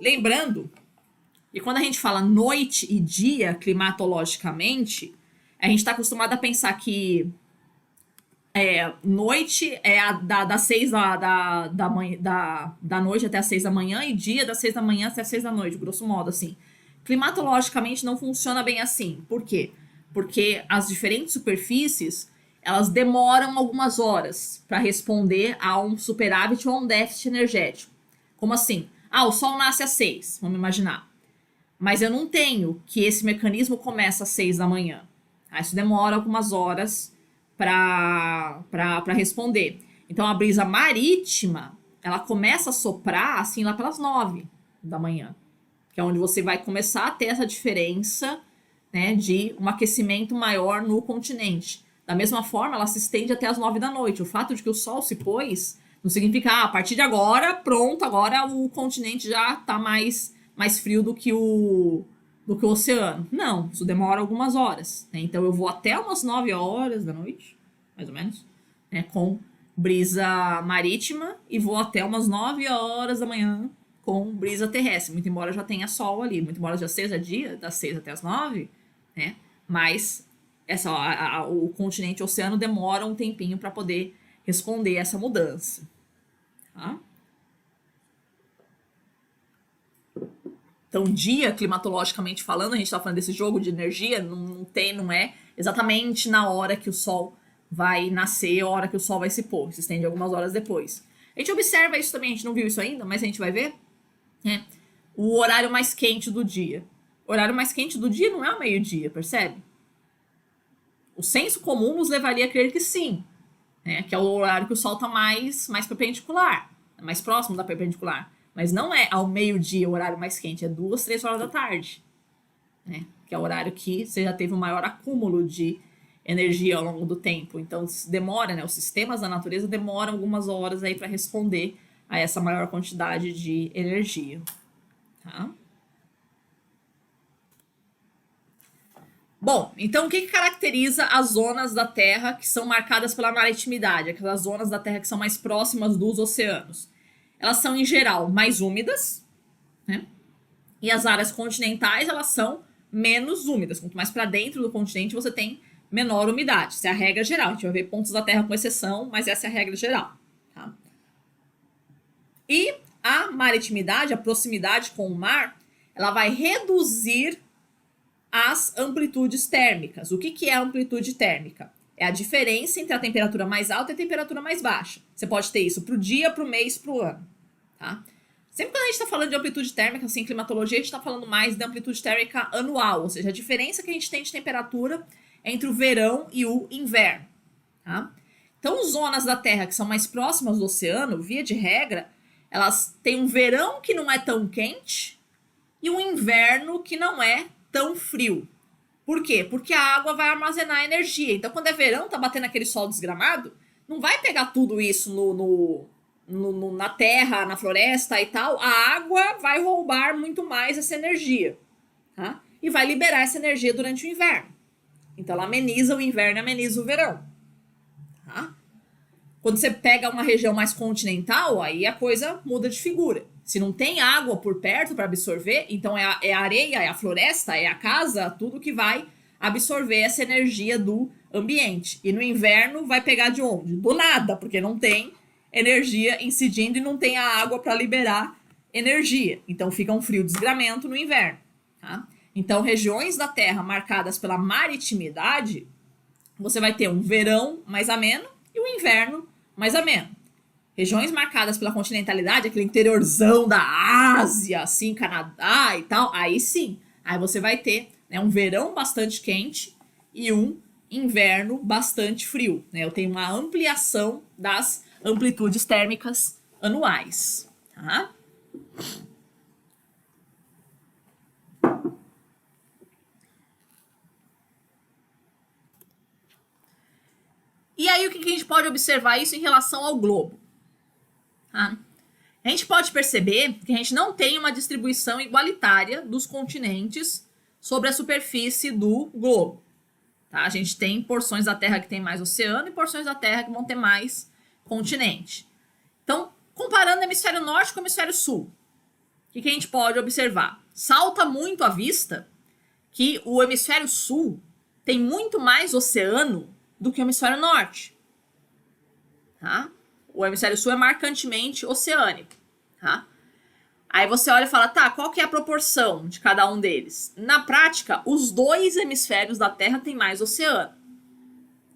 Lembrando, e quando a gente fala noite e dia, climatologicamente, a gente está acostumado a pensar que noite é das 6 da noite até as 6 da manhã e dia das 6 da manhã até as 6 da noite, grosso modo, assim. Climatologicamente não funciona bem assim. Por quê? Porque as diferentes superfícies, elas demoram algumas horas para responder a um superávit ou a um déficit energético. Como assim? O Sol nasce às 6, vamos imaginar. Mas eu não tenho que esse mecanismo começa às 6 da manhã. Isso demora algumas horas para responder. Então, a brisa marítima, ela começa a soprar, assim, lá pelas 9 da manhã. Que é onde você vai começar a ter essa diferença, né, de um aquecimento maior no continente. Da mesma forma, ela se estende até as 9 da noite. O fato de que o sol se pôs não significa, a partir de agora, pronto, agora o continente já está mais frio do que o oceano. Não, isso demora algumas horas, né? Então eu vou até umas 9 horas da noite, mais ou menos, né, com brisa marítima, e vou até umas 9 horas da manhã com brisa terrestre, muito embora já tenha sol ali, muito embora já seja dia, das 6 até as 9, né? Mas o continente e o oceano demora um tempinho para poder responder essa mudança, tá? Então, dia, climatologicamente falando, a gente está falando desse jogo de energia, não é exatamente na hora que o sol vai nascer, a hora que o sol vai se pôr, se estende algumas horas depois. A gente observa isso também, a gente não viu isso ainda, mas a gente vai ver, né? O horário mais quente do dia. O horário mais quente do dia não é o meio-dia, percebe? O senso comum nos levaria a crer que sim, né? Que é o horário que o sol está mais perpendicular, mais próximo da perpendicular. Mas não é ao meio-dia o horário mais quente, é 2, 3 horas da tarde, né? Que é o horário que você já teve o maior acúmulo de energia ao longo do tempo. Então demora, né? Os sistemas da natureza demoram algumas horas aí para responder a essa maior quantidade de energia, tá? Bom, então o que caracteriza as zonas da Terra que são marcadas pela maritimidade, aquelas zonas da Terra que são mais próximas dos oceanos? Elas são, em geral, mais úmidas, né? E as áreas continentais, elas são menos úmidas. Quanto mais para dentro do continente, você tem menor umidade. Essa é a regra geral. A gente vai ver pontos da Terra com exceção, mas essa é a regra geral, tá? E a maritimidade, a proximidade com o mar, ela vai reduzir as amplitudes térmicas. O que é a amplitude térmica? É a diferença entre a temperatura mais alta e a temperatura mais baixa. Você pode ter isso para o dia, para o mês, para o ano, tá? Sempre quando a gente está falando de amplitude térmica, assim, em climatologia, a gente está falando mais da amplitude térmica anual, ou seja, a diferença que a gente tem de temperatura entre o verão e o inverno, tá? Então, zonas da Terra que são mais próximas do oceano, via de regra, elas têm um verão que não é tão quente e um inverno que não é tão frio. Por quê? Porque a água vai armazenar energia. Então, quando é verão, tá batendo aquele sol desgramado, não vai pegar tudo isso na terra, na floresta e tal. A água vai roubar muito mais essa energia, tá? E vai liberar essa energia durante o inverno. Então, ela ameniza o inverno e ameniza o verão, tá? Quando você pega uma região mais continental, aí a coisa muda de figura. Se não tem água por perto para absorver, então é a areia, é a floresta, é a casa, tudo que vai absorver essa energia do ambiente. E no inverno vai pegar de onde? Do nada, porque não tem energia incidindo e não tem a água para liberar energia. Então fica um frio desgramento no inverno. Tá? Então, regiões da Terra marcadas pela maritimidade, você vai ter um verão mais ameno e um inverno mais ameno. Regiões marcadas pela continentalidade, aquele interiorzão da Ásia, assim, Canadá e tal, aí sim. Aí você vai ter, né, um verão bastante quente e um inverno bastante frio. Né? Eu tenho uma ampliação das amplitudes térmicas anuais. Tá? E aí, o que a gente pode observar isso em relação ao globo? Tá? A gente pode perceber que a gente não tem uma distribuição igualitária dos continentes sobre a superfície do globo. Tá? A gente tem porções da Terra que tem mais oceano e porções da Terra que vão ter mais continente. Então, comparando o hemisfério norte com o hemisfério sul, o que a gente pode observar? Salta muito à vista que o hemisfério sul tem muito mais oceano do que o hemisfério norte. Tá? O hemisfério sul é marcantemente oceânico. Tá? Aí você olha e fala, tá, qual que é a proporção de cada um deles? Na prática, os dois hemisférios da Terra têm mais oceano.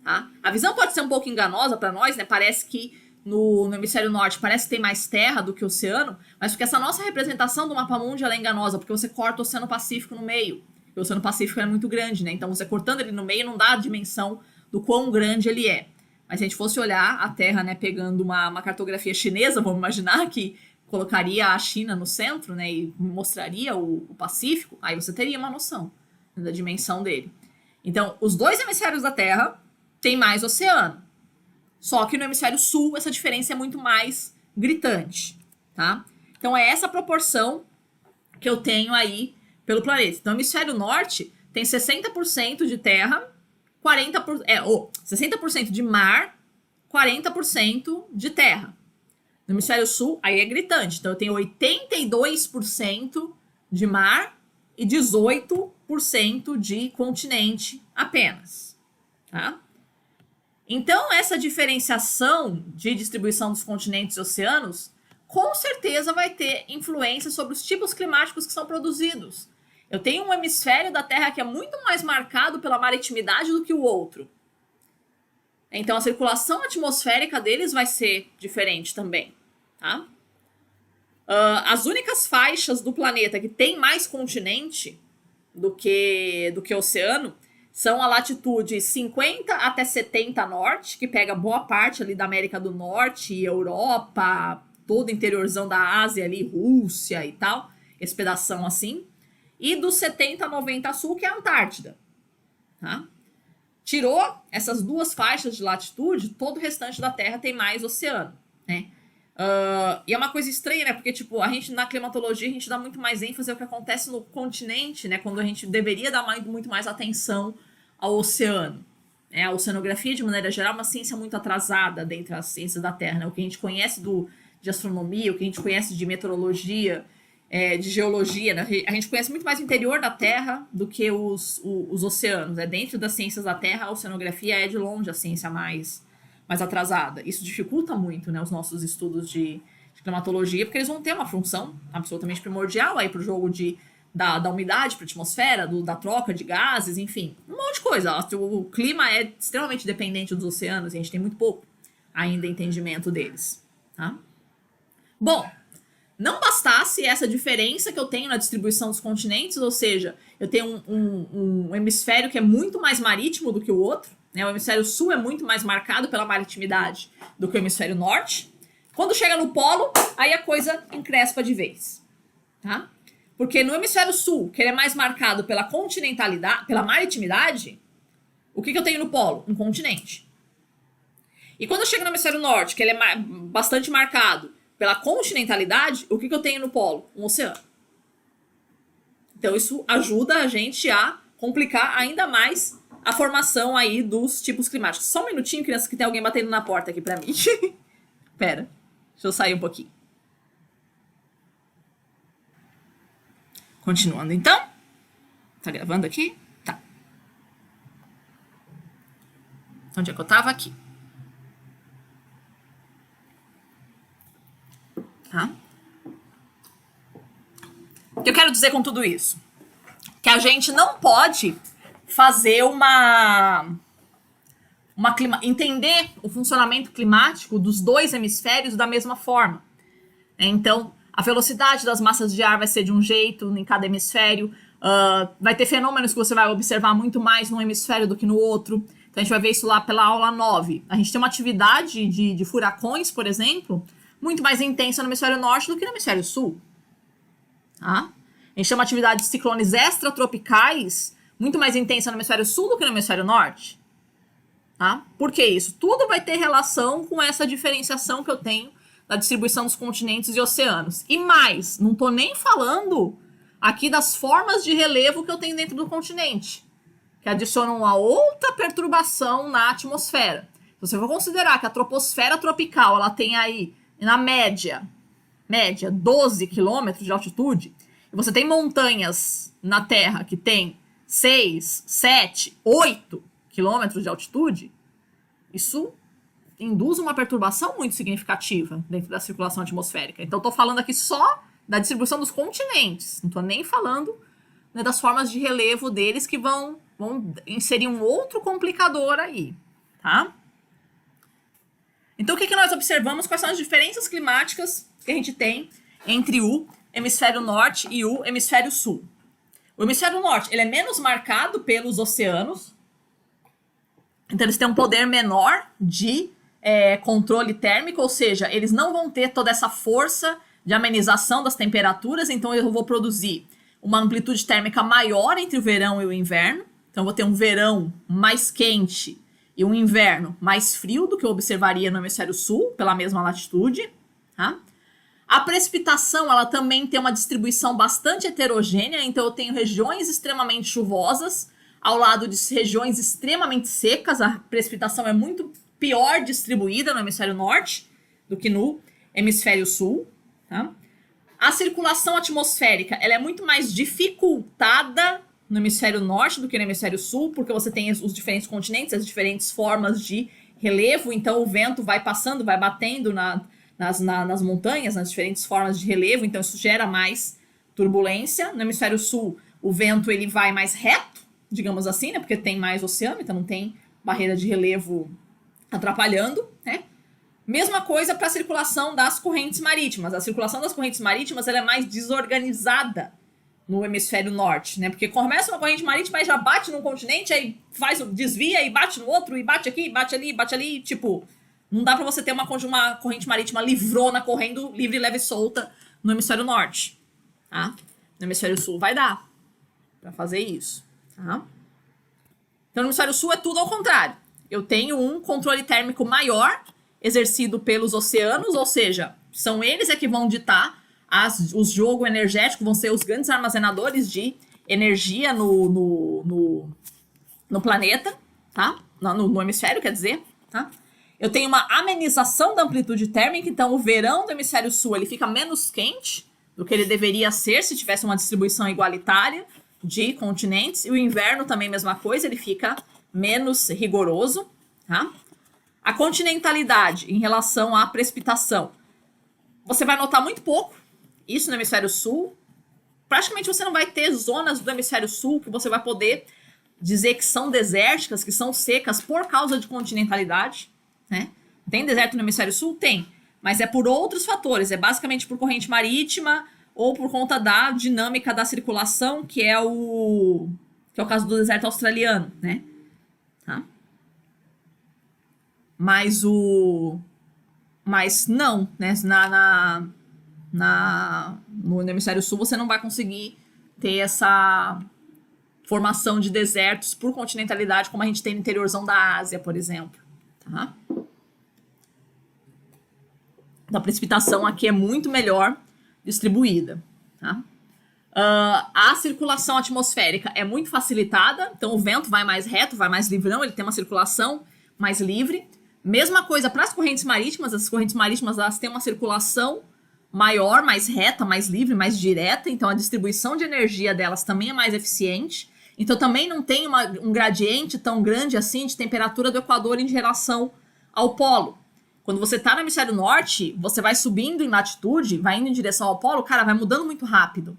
Tá? A visão pode ser um pouco enganosa para nós, né? Parece que no hemisfério norte parece que tem mais terra do que oceano, mas porque essa nossa representação do mapa mundi é enganosa, porque você corta o Oceano Pacífico no meio. E o Oceano Pacífico é muito grande, né? Então você cortando ele no meio não dá a dimensão do quão grande ele é. Mas se a gente fosse olhar a Terra, né, pegando uma cartografia chinesa, vamos imaginar que colocaria a China no centro, né, e mostraria o Pacífico, aí você teria uma noção, né, da dimensão dele. Então, os dois hemisférios da Terra têm mais oceano. Só que no hemisfério sul essa diferença é muito mais gritante, tá? Então é essa proporção que eu tenho aí pelo planeta. Então, o hemisfério norte tem 60% de terra, 60% de mar, 40% de terra. No hemisfério sul, aí é gritante. Então, eu tenho 82% de mar e 18% de continente apenas. Tá? Então, essa diferenciação de distribuição dos continentes e oceanos, com certeza vai ter influência sobre os tipos climáticos que são produzidos. Eu tenho um hemisfério da Terra que é muito mais marcado pela maritimidade do que o outro. Então, a circulação atmosférica deles vai ser diferente também. Tá? As únicas faixas do planeta que tem mais continente do que oceano são a latitude 50 até 70 norte, que pega boa parte ali da América do Norte, Europa, todo o interiorzão da Ásia ali, Rússia e tal, esse pedação assim, e dos 70 a 90 sul, que é a Antártida. Tá? Tirou essas duas faixas de latitude, todo o restante da Terra tem mais oceano, né? E é uma coisa estranha, né? Porque, tipo, a gente, na climatologia, a gente dá muito mais ênfase ao que acontece no continente, né? Quando a gente deveria dar muito mais atenção ao oceano. Né? A oceanografia, de maneira geral, é uma ciência muito atrasada dentre as ciências da Terra, né? O que a gente conhece de astronomia, o que a gente conhece de meteorologia, de geologia, né? A gente conhece muito mais o interior da Terra do que os oceanos. Né? Dentro das ciências da Terra, a oceanografia é, de longe, a ciência mais atrasada. Isso dificulta muito, né, os nossos estudos de climatologia, porque eles vão ter uma função absolutamente primordial aí para o jogo da umidade para a atmosfera, da troca de gases, enfim, um monte de coisa. O clima é extremamente dependente dos oceanos e a gente tem muito pouco ainda entendimento deles. Tá? Bom, não bastasse essa diferença que eu tenho na distribuição dos continentes, ou seja, eu tenho um hemisfério que é muito mais marítimo do que o outro, né? O hemisfério sul é muito mais marcado pela maritimidade do que o hemisfério norte. Quando chega no polo, aí a coisa encrespa de vez. Tá? Porque no hemisfério sul, que ele é mais marcado pela continentalidade, pela maritimidade, o que eu tenho no polo? Um continente. E quando eu chego no hemisfério norte, que ele é bastante marcado pela continentalidade, o que eu tenho no polo? Um oceano. Então isso ajuda a gente a complicar ainda mais a formação aí dos tipos climáticos. Só um minutinho, crianças, que tem alguém batendo na porta aqui pra mim. Pera, deixa eu sair um pouquinho. Continuando, então. Tá gravando aqui? Tá. Onde é que eu tava? Aqui. Tá? O que eu quero dizer com tudo isso? Que a gente não pode fazer entender o funcionamento climático dos dois hemisférios da mesma forma. Então, a velocidade das massas de ar vai ser de um jeito em cada hemisfério, vai ter fenômenos que você vai observar muito mais num hemisfério do que no outro. Então, a gente vai ver isso lá pela aula 9. A gente tem uma atividade de furacões, por exemplo, muito mais intensa no hemisfério norte do que no hemisfério sul. Tá? A gente tem uma atividade de ciclones extratropicais muito mais intensa no hemisfério sul do que no hemisfério norte. Tá? Por que isso? Tudo vai ter relação com essa diferenciação que eu tenho da distribuição dos continentes e oceanos. E mais, não estou nem falando aqui das formas de relevo que eu tenho dentro do continente, que adicionam uma outra perturbação na atmosfera. Se você for considerar que a troposfera tropical ela tem aí, na média 12 quilômetros de altitude, e você tem montanhas na Terra que tem 6, 7, 8 quilômetros de altitude, isso induz uma perturbação muito significativa dentro da circulação atmosférica. Então, estou falando aqui só da distribuição dos continentes, não estou nem falando, né, das formas de relevo deles que vão inserir um outro complicador aí, tá? Então, o que nós observamos? Quais são as diferenças climáticas que a gente tem entre o hemisfério norte e o hemisfério sul? O hemisfério norte ele é menos marcado pelos oceanos, então eles têm um poder menor de controle térmico, ou seja, eles não vão ter toda essa força de amenização das temperaturas, então eu vou produzir uma amplitude térmica maior entre o verão e o inverno. Então eu vou ter um verão mais quente e um inverno mais frio do que eu observaria no hemisfério sul, pela mesma latitude. Tá? A precipitação ela também tem uma distribuição bastante heterogênea, então eu tenho regiões extremamente chuvosas ao lado de regiões extremamente secas. A precipitação é muito pior distribuída no hemisfério norte do que no hemisfério sul. Tá? A circulação atmosférica ela é muito mais dificultada no hemisfério norte do que no hemisfério sul, porque você tem os diferentes continentes, as diferentes formas de relevo, então o vento vai passando, vai batendo nas montanhas, nas diferentes formas de relevo, então isso gera mais turbulência. No hemisfério sul, o vento ele vai mais reto, digamos assim, né, porque tem mais oceano, então não tem barreira de relevo atrapalhando, né? Mesma coisa para a circulação das correntes marítimas. A circulação das correntes marítimas ela é mais desorganizada no hemisfério norte, né? Porque começa uma corrente marítima e já bate num continente, aí desvia e bate no outro, e bate aqui, bate ali, tipo, não dá para você ter uma corrente marítima livrona correndo livre, leve e solta no hemisfério norte, tá? No hemisfério sul vai dar para fazer isso, tá? Então no hemisfério sul é tudo ao contrário. Eu tenho um controle térmico maior exercido pelos oceanos, ou seja, são eles que vão ditar o jogo energético, vão ser os grandes armazenadores de energia no planeta, tá? No hemisfério, quer dizer, tá? Eu tenho uma amenização da amplitude térmica, então o verão do hemisfério sul ele fica menos quente do que ele deveria ser se tivesse uma distribuição igualitária de continentes, e o inverno também mesma coisa, ele fica menos rigoroso, tá? A continentalidade em relação à precipitação, você vai notar muito pouco isso no hemisfério sul. Praticamente você não vai ter zonas do hemisfério sul que você vai poder dizer que são desérticas, que são secas por causa de continentalidade, né? Tem deserto no hemisfério sul? Tem, mas é por outros fatores, é basicamente por corrente marítima ou por conta da dinâmica da circulação, que é o caso do deserto australiano, né? Tá? Mas não, né? No hemisfério sul você não vai conseguir ter essa formação de desertos por continentalidade como a gente tem no interiorzão da Ásia, por exemplo. Tá? Então, a precipitação aqui é muito melhor distribuída. Tá? A circulação atmosférica é muito facilitada, então o vento vai mais reto, vai mais livrão, ele tem uma circulação mais livre. Mesma coisa para as correntes marítimas elas têm uma circulação maior, mais reta, mais livre, mais direta, então a distribuição de energia delas também é mais eficiente. Então também não tem um gradiente tão grande assim de temperatura do Equador em relação ao polo. Quando você está no hemisfério norte, você vai subindo em latitude, vai indo em direção ao polo, cara, vai mudando muito rápido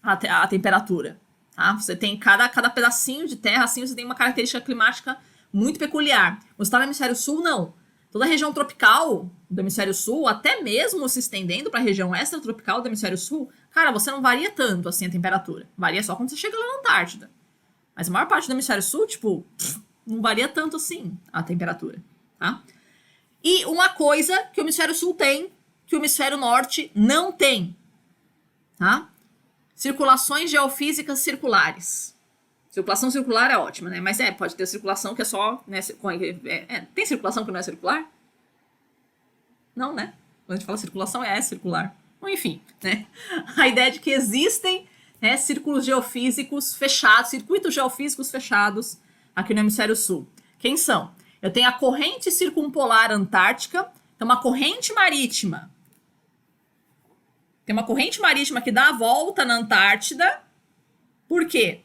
a temperatura. Tá? Você tem cada pedacinho de terra, assim, você tem uma característica climática muito peculiar. Você está no hemisfério sul, não. Toda a região tropical do hemisfério sul, até mesmo se estendendo para a região extratropical do hemisfério sul, cara, você não varia tanto assim a temperatura. Varia só quando você chega lá na Antártida. Mas a maior parte do hemisfério sul, tipo, não varia tanto assim a temperatura, tá? E uma coisa que o hemisfério sul tem, que o hemisfério norte não tem, tá? Circulações geofísicas circulares. Circulação circular é ótima, né? Mas pode ter circulação que é só... Né, tem circulação que não é circular? Não, né? Quando a gente fala circulação, é circular. Bom, enfim, né? A ideia de que existem, né, círculos geofísicos fechados, circuitos geofísicos fechados aqui no hemisfério sul. Quem são? Eu tenho a corrente circumpolar antártica, então uma corrente marítima. Tem uma corrente marítima que dá a volta na Antártida. Por quê?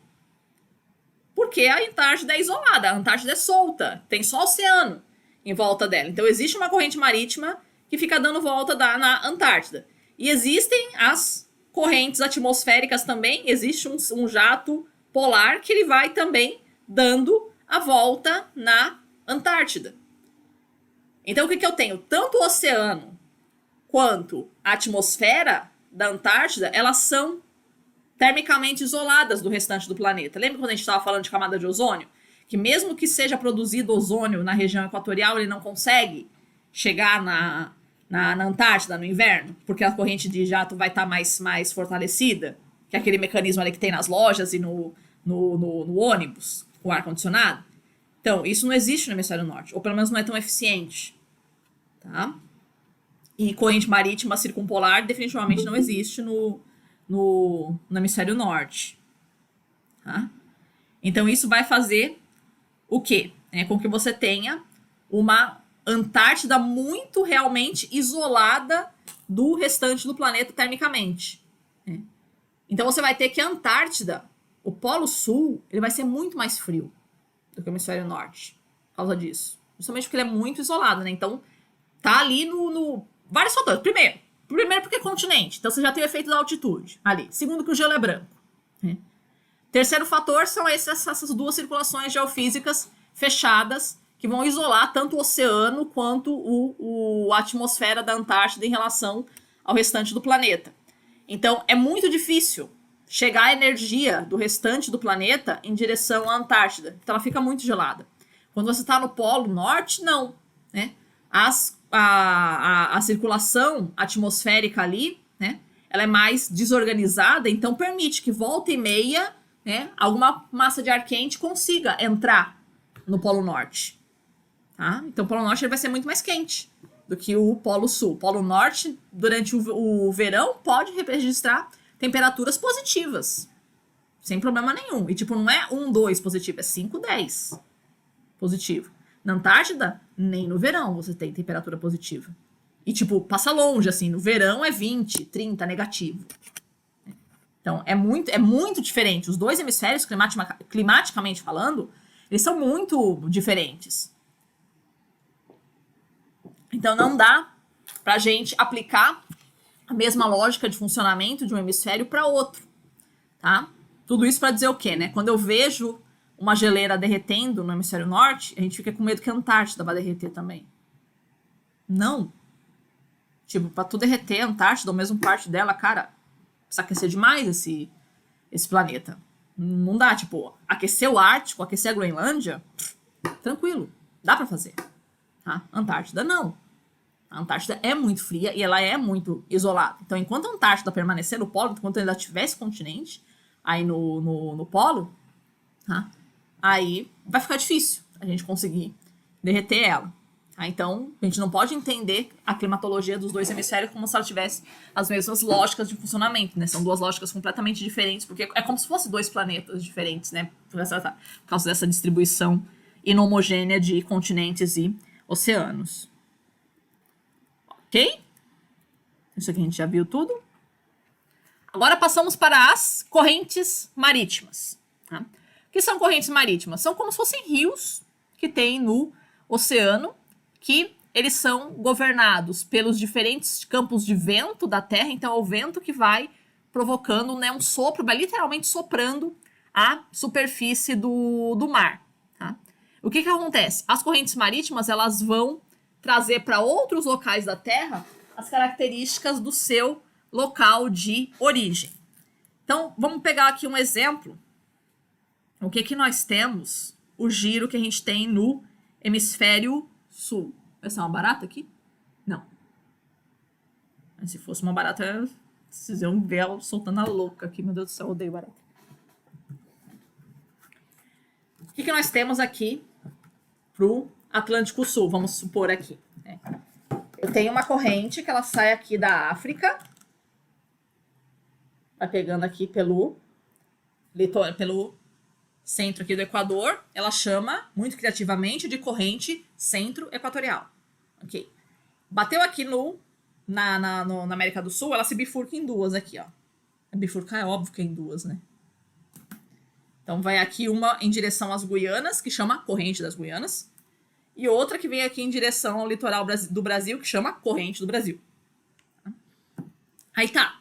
Porque a Antártida é isolada, a Antártida é solta, tem só oceano em volta dela. Então existe uma corrente marítima que fica dando volta na Antártida. E existem as correntes atmosféricas também, existe um jato polar que ele vai também dando a volta na Antártida. Então o que eu tenho? Tanto o oceano quanto a atmosfera da Antártida, elas são termicamente isoladas do restante do planeta. Lembra quando a gente estava falando de camada de ozônio? Que mesmo que seja produzido ozônio na região equatorial, ele não consegue chegar na Antártida no inverno, porque a corrente de jato vai estar mais fortalecida, que é aquele mecanismo ali que tem nas lojas e no ônibus, com ar-condicionado. Então, isso não existe no hemisfério norte, ou pelo menos não é tão eficiente. Tá? E corrente marítima circumpolar definitivamente não existe no hemisfério norte. Tá? Então, isso vai fazer o quê? Com que você tenha uma Antártida muito realmente isolada do restante do planeta termicamente. Então, você vai ter que a Antártida, o Polo Sul, ele vai ser muito mais frio do que o hemisfério norte, por causa disso. Justamente porque ele é muito isolado, né? Então, tá ali no vários fatores. Primeiro porque é continente, então você já tem o efeito da altitude ali. Segundo, que o gelo é branco. Terceiro fator são essas duas circulações geofísicas fechadas que vão isolar tanto o oceano quanto a atmosfera da Antártida em relação ao restante do planeta. Então, é muito difícil chegar a energia do restante do planeta em direção à Antártida. Então, ela fica muito gelada. Quando você está no Polo Norte, não. Né? A circulação atmosférica ali, né, ela é mais desorganizada, então permite que volta e meia, né, alguma massa de ar quente consiga entrar no Polo Norte. Tá? Então o Polo Norte ele vai ser muito mais quente do que o Polo Sul. O Polo Norte, durante o verão, pode registrar temperaturas positivas, sem problema nenhum. E tipo, não é 1, 2 positivo, é 5, 10 positivo. Na Antártida, nem no verão você tem temperatura positiva. E, tipo, passa longe, assim. No verão é 20, 30 negativo. Então, é muito diferente. Os dois hemisférios, climaticamente falando, eles são muito diferentes. Então, não dá pra gente aplicar a mesma lógica de funcionamento de um hemisfério para outro. Tá? Tudo isso para dizer o quê, né? Quando eu vejo uma geleira derretendo no hemisfério norte, a gente fica com medo que a Antártida vai derreter também. Não. Tipo, pra tu derreter a Antártida, ou mesmo parte dela, cara, precisa aquecer demais esse planeta. Não dá, tipo, aquecer o Ártico, aquecer a Groenlândia, tranquilo, dá pra fazer. Tá? Antártida, não. A Antártida é muito fria e ela é muito isolada. Então, enquanto a Antártida permanecer no polo, enquanto ainda tivesse continente aí no polo, tá? Aí vai ficar difícil a gente conseguir derreter ela. Tá? Então, a gente não pode entender a climatologia dos dois hemisférios como se ela tivesse as mesmas lógicas de funcionamento, né? São duas lógicas completamente diferentes, porque é como se fossem dois planetas diferentes, né? Por causa dessa distribuição inhomogênea de continentes e oceanos. Ok? Isso aqui a gente já viu tudo. Agora passamos para as correntes marítimas. Tá? O que são correntes marítimas? São como se fossem rios que tem no oceano, que eles são governados pelos diferentes campos de vento da Terra. Então, é o vento que vai provocando, né, um sopro, vai literalmente soprando a superfície do mar. Tá? O que acontece? As correntes marítimas, elas vão trazer para outros locais da Terra as características do seu local de origem. Então, vamos pegar aqui um exemplo. O que nós temos? O giro que a gente tem no hemisfério sul. Vai ser uma barata aqui? Não. Mas se fosse uma barata, vocês iam ver ela soltando a louca aqui. Meu Deus do céu, eu odeio barata. O que nós temos aqui pro Atlântico Sul? Vamos supor aqui. Né? Eu tenho uma corrente que ela sai aqui da África. Vai pegando aqui pelo centro aqui do Equador. Ela chama, muito criativamente, de corrente centro-equatorial. Ok. Bateu aqui na América do Sul, ela se bifurca em duas aqui, ó. Bifurcar é óbvio que é em duas, né? Então vai aqui uma em direção às Guianas, que chama Corrente das Guianas, e outra que vem aqui em direção ao litoral do Brasil, que chama Corrente do Brasil. Aí tá.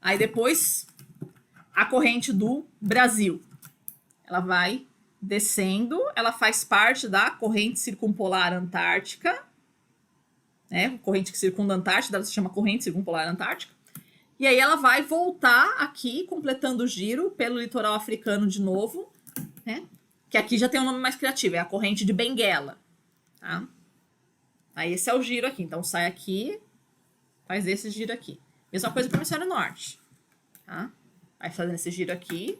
Aí depois, a corrente do Brasil. Ela vai descendo, ela faz parte da corrente circumpolar antártica, né? Corrente que circunda a Antártida, ela se chama corrente circumpolar antártica. E aí ela vai voltar aqui, completando o giro pelo litoral africano de novo, né? Que aqui já tem um nome mais criativo, é a corrente de Benguela. Tá? Aí esse é o giro aqui. Então sai aqui, faz esse giro aqui. Mesma coisa para o hemisfério norte. Tá? Vai fazendo esse giro aqui,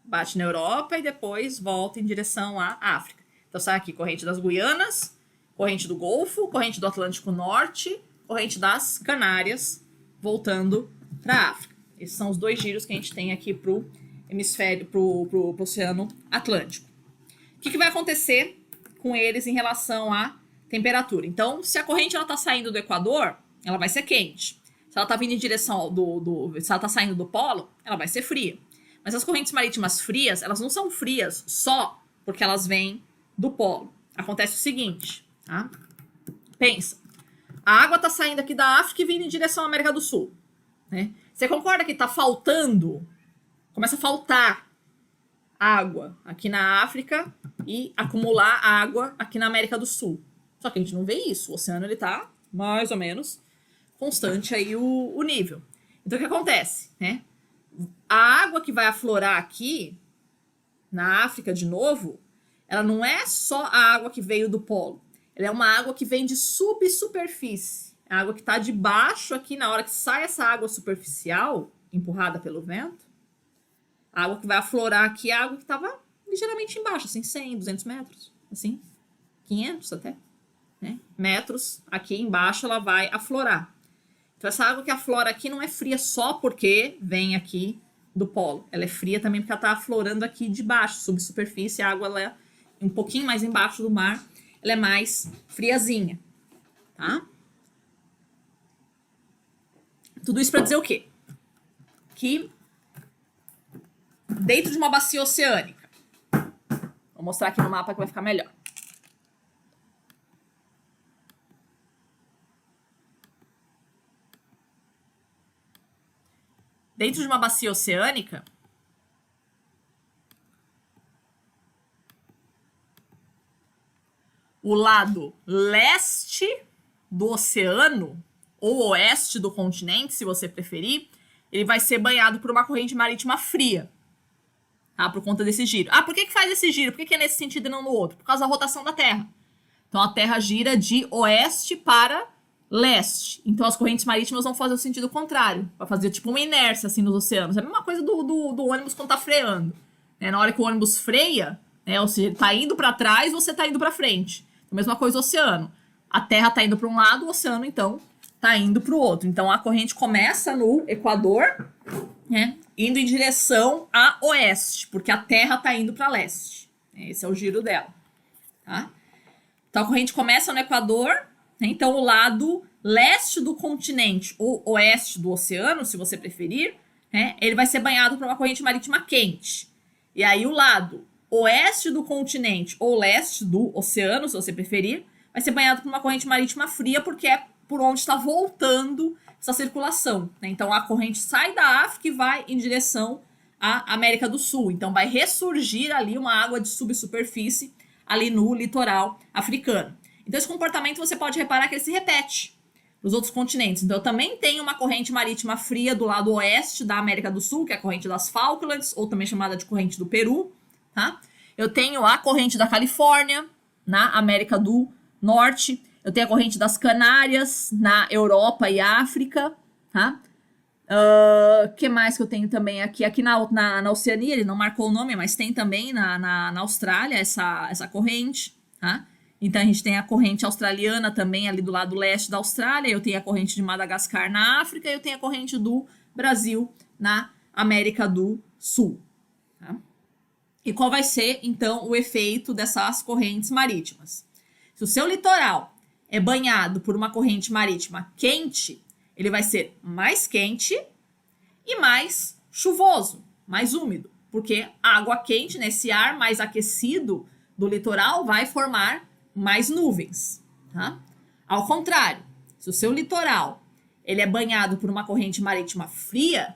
bate na Europa e depois volta em direção à África. Então sai aqui corrente das Guianas, corrente do Golfo, corrente do Atlântico Norte, corrente das Canárias, voltando para a África. Esses são os dois giros que a gente tem aqui para o hemisfério, para o Oceano Atlântico. O que vai acontecer com eles em relação à temperatura? Então, se a corrente está saindo do Equador, ela vai ser quente. Se ela está vindo em direção se ela está saindo do polo, ela vai ser fria. Mas as correntes marítimas frias, elas não são frias só porque elas vêm do polo. Acontece o seguinte, tá? Pensa. A água está saindo aqui da África e vindo em direção à América do Sul. Né? Você concorda que está faltando? Começa a faltar água aqui na África e acumular água aqui na América do Sul. Só que a gente não vê isso. O oceano ele tá mais ou menos constante aí o nível. Então o que acontece? Né? A água que vai aflorar aqui na África de novo, ela não é só a água que veio do polo. Ela é uma água que vem de subsuperfície. A água que está debaixo aqui, na hora que sai essa água superficial, empurrada pelo vento, a água que vai aflorar aqui é a água que estava ligeiramente embaixo, assim, 100, 200 metros, assim, 500 até, né? Metros aqui embaixo ela vai aflorar. Então essa água que aflora aqui não é fria só porque vem aqui do polo. Ela é fria também porque ela está aflorando aqui de baixo, subsuperfície, a água ela é um pouquinho mais embaixo do mar, ela é mais friazinha, tá? Tudo isso para dizer o quê? Que dentro de uma bacia oceânica, vou mostrar aqui no mapa que vai ficar melhor. Dentro de uma bacia oceânica, o lado leste do oceano, ou oeste do continente, se você preferir, ele vai ser banhado por uma corrente marítima fria. Tá? Por conta desse giro. Ah, por que faz esse giro? Por que é nesse sentido e não no outro? Por causa da rotação da Terra. Então a Terra gira de oeste para leste. Então as correntes marítimas vão fazer o sentido contrário. Vai fazer tipo uma inércia assim nos oceanos. É a mesma coisa do ônibus quando tá freando. Né? Na hora que o ônibus freia, né? Ou seja, tá indo para trás, você tá indo para frente. A mesma coisa do oceano. A Terra tá indo para um lado, o oceano, então, tá indo para o outro. Então a corrente começa no Equador, né? Indo em direção a oeste, porque a Terra tá indo para leste. Esse é o giro dela. Tá? Então a corrente começa no Equador, né? Então o lado leste do continente ou oeste do oceano, se você preferir, né, ele vai ser banhado por uma corrente marítima quente. E aí o lado oeste do continente ou leste do oceano, se você preferir, vai ser banhado por uma corrente marítima fria, porque é por onde está voltando essa circulação, né? Então a corrente sai da África e vai em direção à América do Sul. Então vai ressurgir ali uma água de subsuperfície ali no litoral africano. Então esse comportamento você pode reparar que ele se repete nos outros continentes. Então eu também tenho uma corrente marítima fria do lado oeste da América do Sul, que é a corrente das Falklands, ou também chamada de corrente do Peru, tá? Eu tenho a corrente da Califórnia, na América do Norte. Eu tenho a corrente das Canárias, na Europa e África, tá? Que mais que eu tenho também aqui? Aqui na Oceania, ele não marcou o nome, mas tem também na Austrália essa corrente, tá? Então a gente tem a corrente australiana também ali do lado leste da Austrália, eu tenho a corrente de Madagascar na África, e eu tenho a corrente do Brasil na América do Sul, tá? E qual vai ser, então, o efeito dessas correntes marítimas? Se o seu litoral é banhado por uma corrente marítima quente, ele vai ser mais quente e mais chuvoso, mais úmido, porque a água quente, nesse ar mais aquecido do litoral, vai formar mais nuvens, tá? Ao contrário, se o seu litoral ele é banhado por uma corrente marítima fria,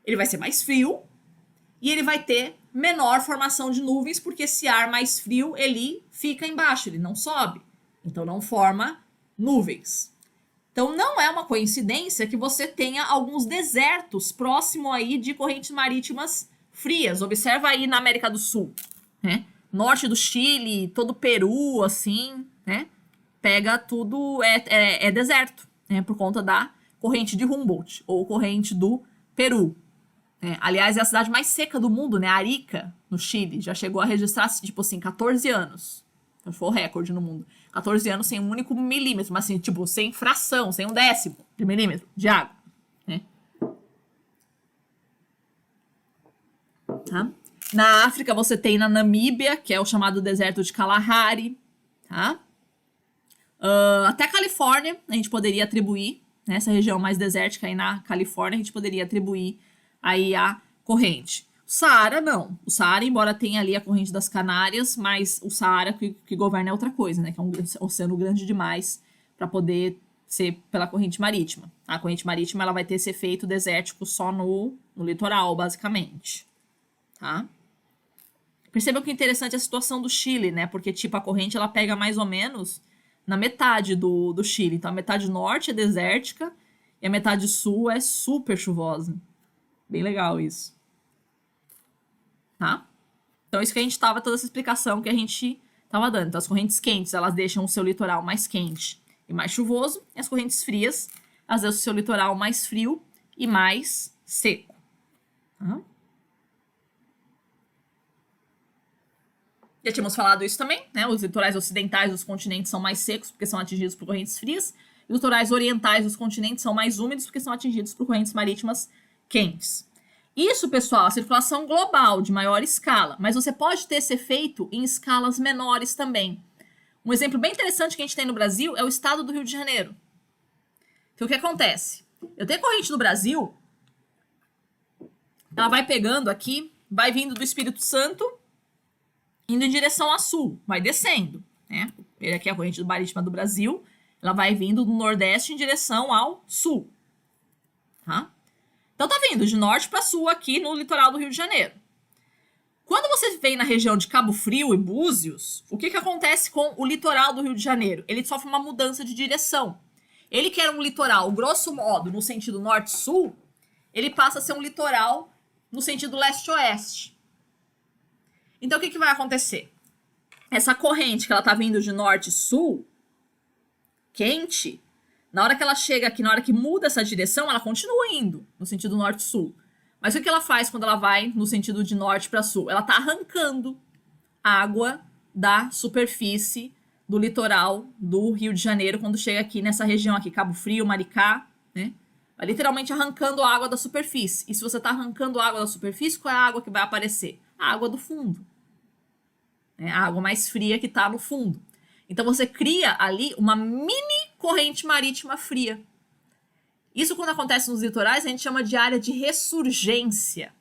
ele vai ser mais frio e ele vai ter menor formação de nuvens, porque esse ar mais frio ele fica embaixo, ele não sobe, então não forma nuvens. Então não é uma coincidência que você tenha alguns desertos próximo aí de correntes marítimas frias. Observa aí na América do Sul, né? Norte do Chile, todo o Peru, assim, né? Pega tudo, é deserto, né? Por conta da corrente de Humboldt, ou corrente do Peru. Aliás, é a cidade mais seca do mundo, né? Arica, no Chile, já chegou a registrar, tipo assim, 14 anos. Então, foi o recorde no mundo. 14 anos sem um único milímetro, mas assim, tipo, sem fração, sem um décimo de milímetro de água, né? Tá? Na África, você tem na Namíbia, que é o chamado deserto de Kalahari, tá? Até a Califórnia, a gente poderia atribuir, né? Essa região mais desértica aí na Califórnia, a gente poderia atribuir aí a corrente. O Saara, não. O Saara, embora tenha ali a corrente das Canárias, mas o Saara que governa é outra coisa, né? Que é um oceano grande demais para poder ser pela corrente marítima. A corrente marítima ela vai ter esse efeito desértico só no litoral, basicamente. Tá? Percebam que interessante é a situação do Chile, né? Porque, tipo, a corrente ela pega mais ou menos na metade do Chile. Então, a metade norte é desértica e a metade sul é super chuvosa. Bem legal isso. Tá? Então, isso que a gente tava, toda essa explicação que a gente tava dando. Então, as correntes quentes, elas deixam o seu litoral mais quente e mais chuvoso. E as correntes frias, elas deixam o seu litoral mais frio e mais seco. Tá? Já tínhamos falado isso também, né? Os litorais ocidentais dos continentes são mais secos porque são atingidos por correntes frias. E os litorais orientais dos continentes são mais úmidos porque são atingidos por correntes marítimas quentes. Isso, pessoal, a circulação global de maior escala, mas você pode ter esse efeito em escalas menores também. Um exemplo bem interessante que a gente tem no Brasil é o estado do Rio de Janeiro. Então, o que acontece? Eu tenho corrente no Brasil, ela vai pegando aqui, vai vindo do Espírito Santo, indo em direção a sul, vai descendo, né? Ele aqui é a corrente marítima do Brasil, ela vai vindo do Nordeste em direção ao sul, tá? Então tá vindo de norte para sul aqui no litoral do Rio de Janeiro. Quando você vem na região de Cabo Frio e Búzios, o que acontece com o litoral do Rio de Janeiro? Ele sofre uma mudança de direção. Ele que era um litoral, grosso modo, no sentido norte-sul, ele passa a ser um litoral no sentido leste-oeste. Então, o que vai acontecer? Essa corrente que ela tá vindo de norte-sul, quente, na hora que ela chega aqui, na hora que muda essa direção, ela continua indo no sentido norte-sul. Mas o que ela faz quando ela vai no sentido de norte para sul? Ela tá arrancando água da superfície do litoral do Rio de Janeiro quando chega aqui nessa região aqui, Cabo Frio, Maricá, né? Vai literalmente arrancando água da superfície. E se você tá arrancando água da superfície, qual é a água que vai aparecer? A água do fundo. A água mais fria que tá no fundo. Então você cria ali uma mini corrente marítima fria. Isso, quando acontece nos litorais, a gente chama de área de ressurgência.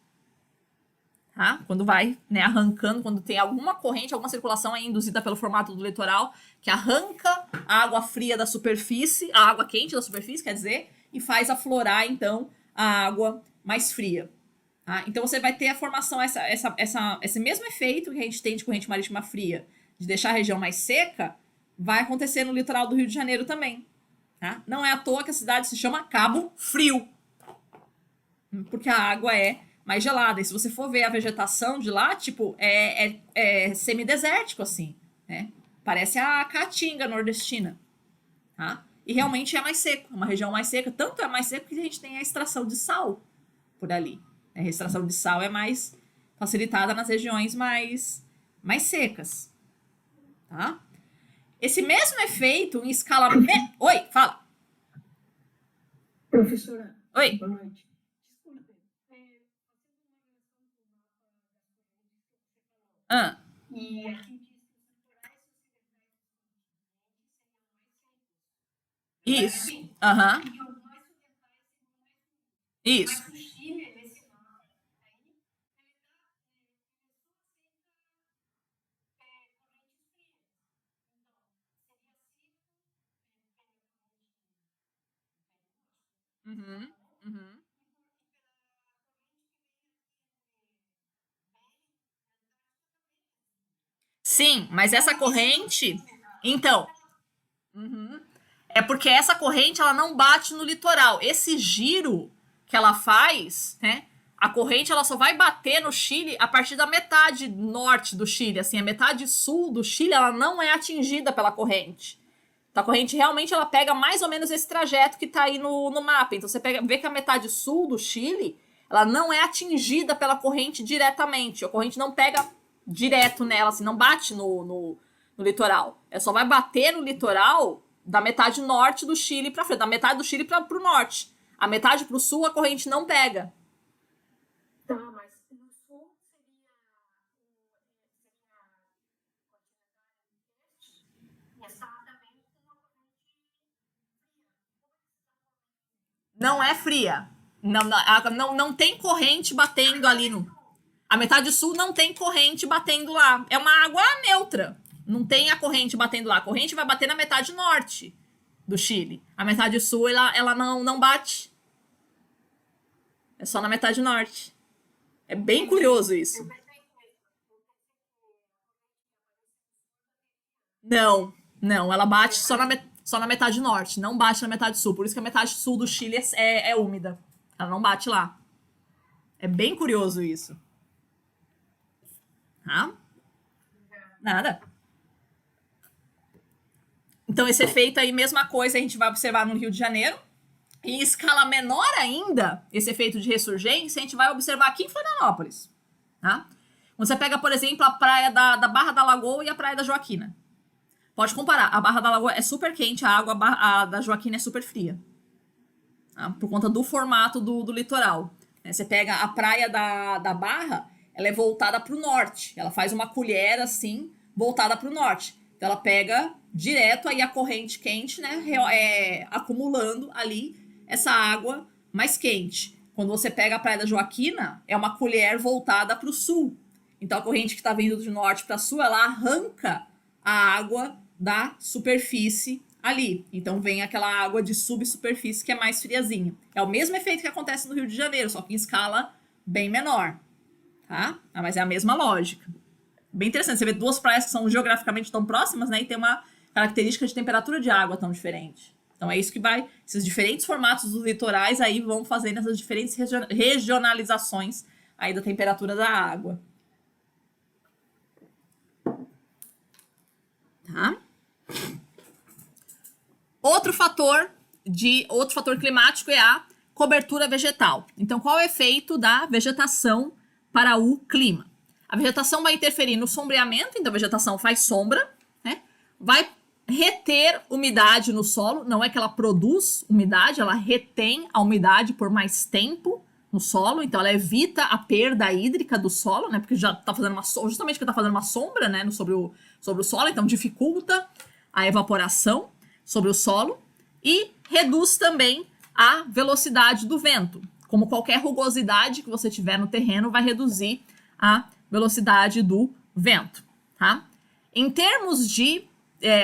Tá? Quando vai, né, arrancando, quando tem alguma corrente, alguma circulação aí induzida pelo formato do litoral, que arranca a água fria da superfície, a água quente da superfície, quer dizer, e faz aflorar, então, a água mais fria. Tá? Então, você vai ter a formação, esse mesmo efeito que a gente tem de corrente marítima fria, de deixar a região mais seca, vai acontecer no litoral do Rio de Janeiro também. Tá? Não é à toa que a cidade se chama Cabo Frio, porque a água é mais gelada. E se você for ver a vegetação de lá, tipo, é semidesértico, assim, né? Parece a Caatinga nordestina, tá? E realmente é mais seco, é uma região mais seca. Tanto é mais seco que a gente tem a extração de sal por ali. A extração de sal é mais facilitada nas regiões mais secas, tá? Esse mesmo efeito em escala... Oi, fala. Professora, Oi. boa noite. Ah. E aqui diz que os litorais ocidentais Isso. seriam mais secos. Aham. E os mais ocidentais seriam mais úmidos. Isso. Mas o Chile, nesse mapa aí, ele só aceita correntes frias. Então, seria seco, Uhum. Uhum. Sim, mas essa corrente... Então... Uhum. É porque essa corrente, ela não bate no litoral. Esse giro que ela faz, né? A corrente, ela só vai bater no Chile a partir da metade norte do Chile. Assim, a metade sul do Chile, ela não é atingida pela corrente. Então, a corrente realmente, ela pega mais ou menos esse trajeto que tá aí no mapa. Então, você vê que a metade sul do Chile, ela não é atingida pela corrente diretamente. A corrente não pega direto nela, assim, não bate no litoral. Ela só vai bater no litoral da metade norte do Chile para frente, da metade do Chile para o norte. A metade para o sul a corrente não pega. Tá, mas no sul seria e essa também com uma corrente fria. Não é fria. Não tem corrente batendo ali no... A metade sul não tem corrente batendo lá. É uma água neutra. Não tem a corrente batendo lá. A corrente vai bater na metade norte do Chile. A metade sul, ela não bate. É só na metade norte. É bem curioso isso. Não. Ela bate só na metade norte. Não bate na metade sul. Por isso que a metade sul do Chile é úmida. Ela não bate lá. É bem curioso isso. Tá? Nada. Então, esse efeito aí, mesma coisa, a gente vai observar no Rio de Janeiro. Em escala menor ainda, esse efeito de ressurgência, a gente vai observar aqui em Florianópolis. Tá? Você pega, por exemplo, a praia da Barra da Lagoa e a praia da Joaquina. Pode comparar. A Barra da Lagoa é super quente, a água da Joaquina é super fria. Tá? Por conta do formato do litoral. Você pega a praia da Barra, ela é voltada para o norte. Ela faz uma colher assim, voltada para o norte. Então ela pega direto aí a corrente quente, né? Acumulando ali essa água mais quente. Quando você pega a praia da Joaquina, é uma colher voltada para o sul. Então a corrente que está vindo do norte para sul, ela arranca a água da superfície ali. Então vem aquela água de subsuperfície que é mais friazinha. É o mesmo efeito que acontece no Rio de Janeiro, só que em escala bem menor. Tá? Mas é a mesma lógica. Bem interessante. Você vê duas praias que são geograficamente tão próximas, né? E tem uma característica de temperatura de água tão diferente. Então é isso que vai... Esses diferentes formatos dos litorais aí vão fazendo essas diferentes regionalizações aí da temperatura da água. Tá? Outro fator climático é a cobertura vegetal. Então, qual é o efeito da vegetação para o clima? A vegetação vai interferir no sombreamento, então a vegetação faz sombra, né? Vai reter umidade no solo, não é que ela produz umidade, ela retém a umidade por mais tempo no solo, então ela evita a perda hídrica do solo, né? Porque já está fazendo justamente porque está fazendo uma sombra, né? Sobre o solo, então dificulta a evaporação sobre o solo. E reduz também a velocidade do vento. Como qualquer rugosidade que você tiver no terreno, vai reduzir a velocidade do vento, tá? Em termos de,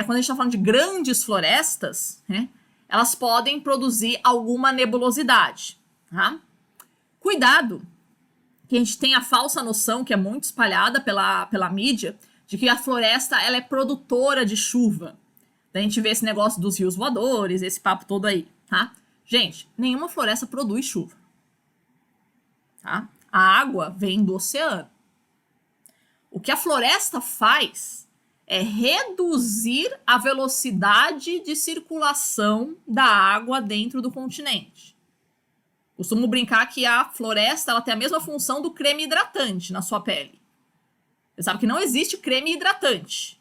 quando a gente está falando de grandes florestas, né, elas podem produzir alguma nebulosidade, tá? Cuidado, que a gente tem a falsa noção, que é muito espalhada pela mídia, de que a floresta ela é produtora de chuva. Daí a gente vê esse negócio dos rios voadores, esse papo todo aí, tá? Gente, nenhuma floresta produz chuva, tá? A água vem do oceano. O que a floresta faz é reduzir a velocidade de circulação da água dentro do continente. Costumo brincar que a floresta ela tem a mesma função do creme hidratante na sua pele. Você sabe que não existe creme hidratante,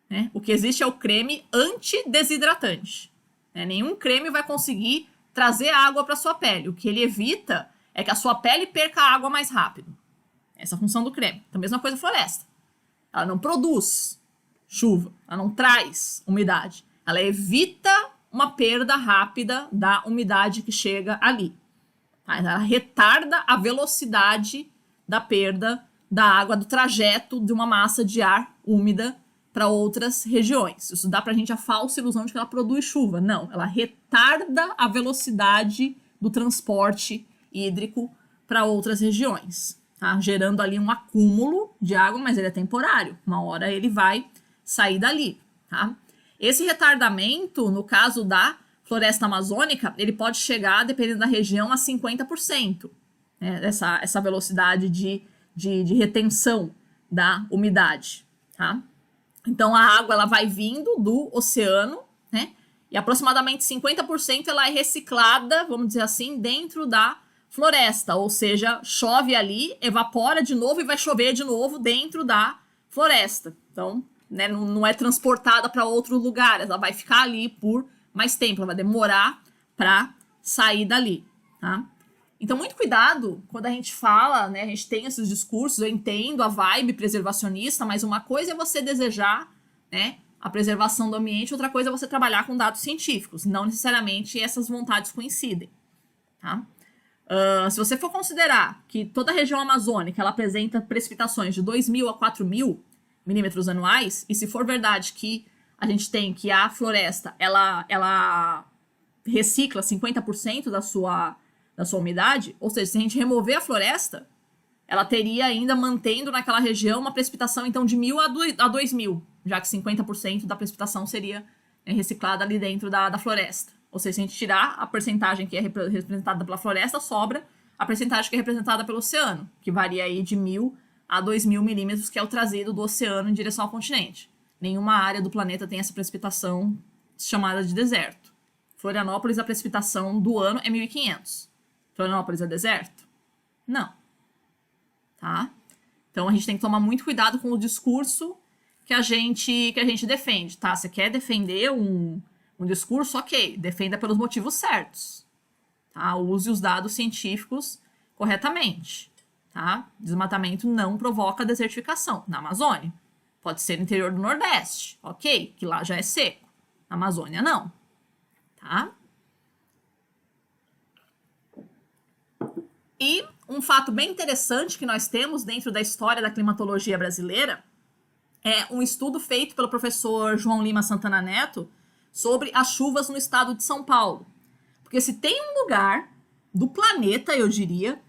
né? O que existe é o creme antidesidratante. Né? Nenhum creme vai conseguir trazer água para sua pele. O que ele evita é que a sua pele perca água mais rápido. Essa é a função do creme. Então, a mesma coisa a floresta. Ela não produz chuva, ela não traz umidade. Ela evita uma perda rápida da umidade que chega ali. Tá? Ela retarda a velocidade da perda da água, do trajeto de uma massa de ar úmida para outras regiões. Isso dá pra gente a falsa ilusão de que ela produz chuva. Não, ela retarda a velocidade do transporte hídrico para outras regiões, tá? Gerando ali um acúmulo de água, mas ele é temporário. Uma hora ele vai sair dali, tá? Esse retardamento, no caso da floresta amazônica, ele pode chegar, dependendo da região, a 50%, né? Essa velocidade de retenção da umidade, tá? Então, a água ela vai vindo do oceano, né? E aproximadamente 50% ela é reciclada, vamos dizer assim, dentro da floresta. Ou seja, chove ali, evapora de novo e vai chover de novo dentro da floresta. Então, né, não é transportada para outro lugar, ela vai ficar ali por mais tempo, ela vai demorar para sair dali, tá? Então, muito cuidado quando a gente fala, né, a gente tem esses discursos, eu entendo a vibe preservacionista, mas uma coisa é você desejar, né, a preservação do ambiente, outra coisa é você trabalhar com dados científicos, não necessariamente essas vontades coincidem, tá? Se você for considerar que toda a região amazônica ela apresenta precipitações de 2.000 a 4.000 milímetros anuais, e se for verdade que a gente tem que a floresta ela recicla 50% da sua umidade, ou seja, se a gente remover a floresta, ela teria ainda mantendo naquela região uma precipitação então de 1.000 a 2.000, já que 50% da precipitação seria reciclada ali dentro da floresta. Ou seja, se a gente tirar a percentagem que é representada pela floresta, sobra a percentagem que é representada pelo oceano, que varia aí de 1.000 a 2.000 milímetros, que é o trazido do oceano em direção ao continente. Nenhuma área do planeta tem essa precipitação chamada de deserto. Florianópolis, a precipitação do ano é 1.500. Florianópolis é deserto? Não. Tá? Então, a gente tem que tomar muito cuidado com o discurso que a gente defende, tá? Você quer defender um discurso, ok, defenda pelos motivos certos, tá? Use os dados científicos corretamente, tá? Desmatamento não provoca desertificação na Amazônia. Pode ser no interior do Nordeste, ok, que lá já é seco. Na Amazônia, não, tá? E um fato bem interessante que nós temos dentro da história da climatologia brasileira é um estudo feito pelo professor João Lima Santana Neto sobre as chuvas no estado de São Paulo. Porque se tem um lugar do planeta, eu diria,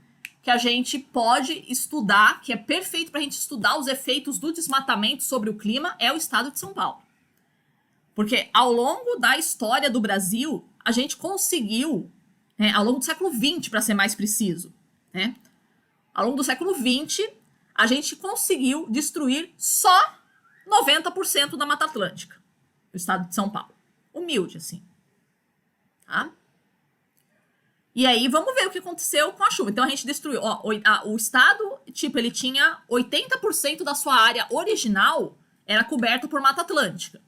que a gente pode estudar, que é perfeito para a gente estudar os efeitos do desmatamento sobre o clima, é o estado de São Paulo. Porque ao longo da história do Brasil, a gente conseguiu, né, ao longo do século XX, para ser mais preciso, né, ao longo do século XX, a gente conseguiu destruir só 90% da Mata Atlântica, do estado de São Paulo. Humilde, assim. Tá? E aí, vamos ver o que aconteceu com a chuva. Então, a gente destruiu. Ó, o estado, tipo, ele tinha 80% da sua área original era coberta por Mata Atlântica.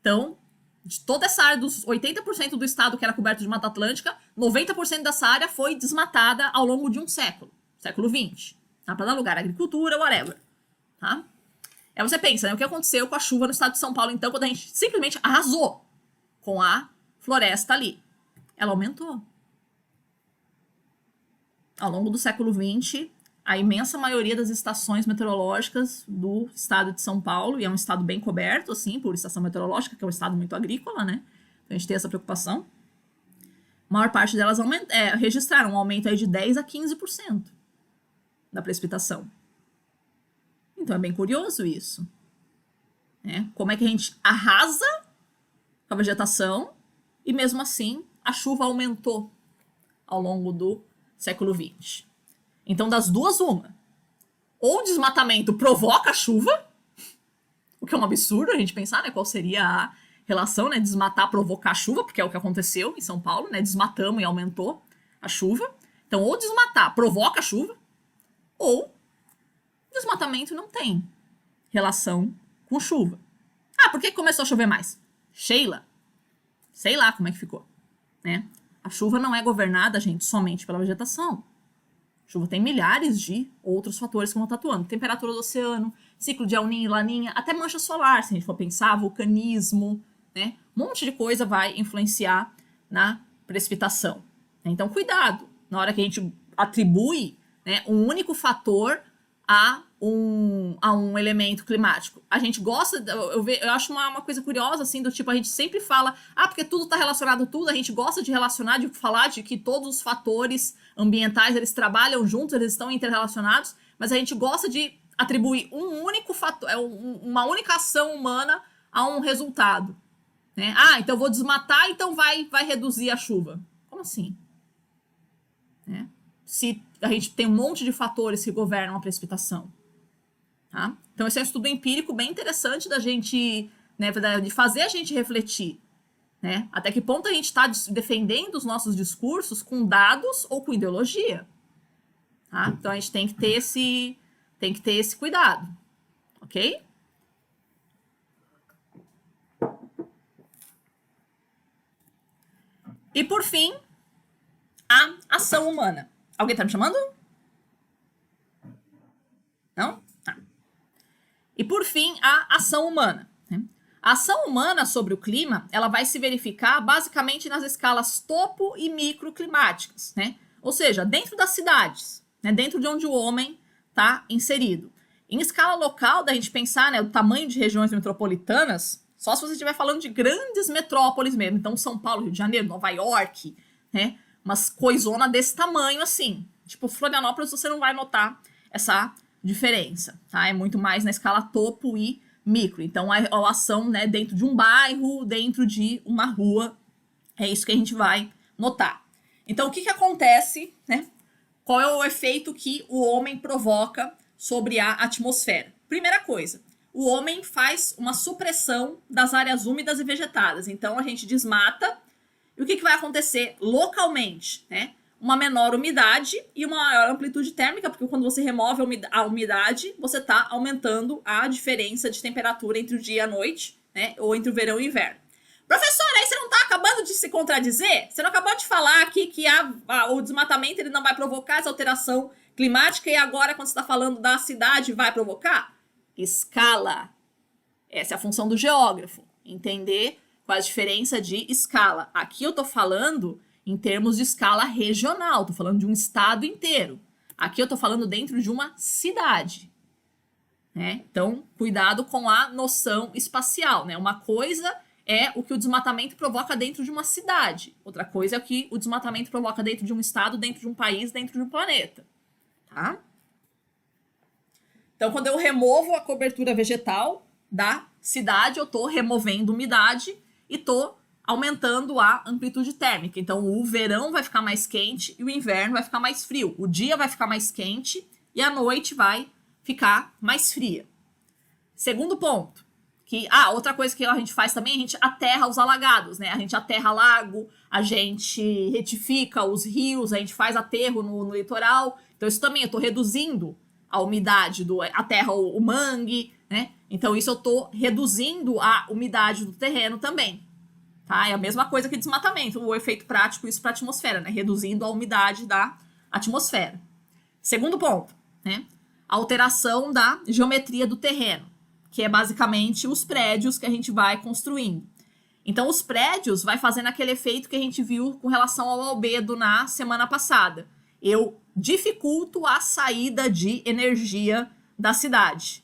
Então, de toda essa área, dos 80% do estado que era coberto de Mata Atlântica, 90% dessa área foi desmatada ao longo de um século. Século XX. Tá? Para dar lugar à agricultura, whatever. Tá? Aí você pensa, né, o que aconteceu com a chuva no estado de São Paulo, então, quando a gente simplesmente arrasou com a floresta ali. Ela aumentou. Ao longo do século XX, a imensa maioria das estações meteorológicas do estado de São Paulo, e é um estado bem coberto, assim, por estação meteorológica, que é um estado muito agrícola, né? Então a gente tem essa preocupação. A maior parte delas registraram um aumento aí de 10% a 15% da precipitação. Então é bem curioso isso. Né? Como é que a gente arrasa com a vegetação e mesmo assim a chuva aumentou ao longo do século XX. Então, das duas, uma. Ou o desmatamento provoca a chuva, o que é um absurdo a gente pensar, né? Qual seria a relação, né? Desmatar, provocar a chuva, porque é o que aconteceu em São Paulo, né? Desmatamos e aumentou a chuva. Então, ou desmatar provoca a chuva, ou desmatamento não tem relação com chuva. Ah, por que começou a chover mais? Sheila. Sei lá como é que ficou, né? A chuva não é governada, gente, somente pela vegetação. A chuva tem milhares de outros fatores que vão estar atuando. Temperatura do oceano, ciclo de El Niño e Laninha, até mancha solar, se a gente for pensar, vulcanismo, né? Um monte de coisa vai influenciar na precipitação. Então, cuidado na hora que a gente atribui, né, um único fator a um elemento climático. A gente gosta, eu acho uma coisa curiosa, assim, do tipo, a gente sempre fala, porque tudo está relacionado tudo, a gente gosta de relacionar, de falar de que todos os fatores ambientais, eles trabalham juntos, eles estão interrelacionados, mas a gente gosta de atribuir um único fator, uma única ação humana a um resultado. Né? Então eu vou desmatar, então vai reduzir a chuva. Como assim? Né? Se a gente tem um monte de fatores que governam a precipitação. Tá? Então, esse é um estudo empírico bem interessante da gente, né, de fazer a gente refletir. Né? Até que ponto a gente está defendendo os nossos discursos com dados ou com ideologia. Tá? Então, a gente tem que ter esse cuidado. Ok? E, por fim, a ação humana. Alguém está me chamando? Não? Tá. E, por fim, a ação humana. Né? A ação humana sobre o clima, ela vai se verificar basicamente nas escalas topo e microclimáticas, né? Ou seja, dentro das cidades, né? Dentro de onde o homem está inserido. Em escala local, da gente pensar, né, o tamanho de regiões metropolitanas, só se você estiver falando de grandes metrópoles mesmo. Então, São Paulo, Rio de Janeiro, Nova York, né? Umas coisona desse tamanho, assim. Tipo, Florianópolis, você não vai notar essa diferença, tá? É muito mais na escala topo e micro. Então, a ação, né, dentro de um bairro, dentro de uma rua, é isso que a gente vai notar. Então, o que acontece, né? Qual é o efeito que o homem provoca sobre a atmosfera? Primeira coisa, o homem faz uma supressão das áreas úmidas e vegetadas. Então, a gente desmata. E o que vai acontecer localmente, né? Uma menor umidade e uma maior amplitude térmica, porque quando você remove a umidade, você está aumentando a diferença de temperatura entre o dia e a noite, né? Ou entre o verão e o inverno. Professora, aí você não está acabando de se contradizer? Você não acabou de falar aqui que o desmatamento ele não vai provocar essa alteração climática e agora, quando você está falando da cidade, vai provocar? Escala. Essa é a função do geógrafo. Entender qual a diferença de escala. Aqui eu estou falando em termos de escala regional, estou falando de um estado inteiro. Aqui eu estou falando dentro de uma cidade. Né? Então, cuidado com a noção espacial. Né? Uma coisa é o que o desmatamento provoca dentro de uma cidade. Outra coisa é o que o desmatamento provoca dentro de um estado, dentro de um país, dentro de um planeta. Tá? Então, quando eu removo a cobertura vegetal da cidade, eu estou removendo umidade e estou aumentando a amplitude térmica. Então, o verão vai ficar mais quente e o inverno vai ficar mais frio. O dia vai ficar mais quente e a noite vai ficar mais fria. Segundo ponto, outra coisa que a gente faz também, a gente aterra os alagados, né? A gente aterra lago, a gente retifica os rios, a gente faz aterro no litoral. Então, isso também, eu estou reduzindo a umidade, aterra o mangue, né? Então, isso eu estou reduzindo a umidade do terreno também. Tá? É a mesma coisa que desmatamento, o efeito prático, isso para a atmosfera, né? Reduzindo a umidade da atmosfera. Segundo ponto, né? A alteração da geometria do terreno, que é basicamente os prédios que a gente vai construindo. Então, os prédios vai fazendo aquele efeito que a gente viu com relação ao albedo na semana passada. Eu dificulto a saída de energia da cidade.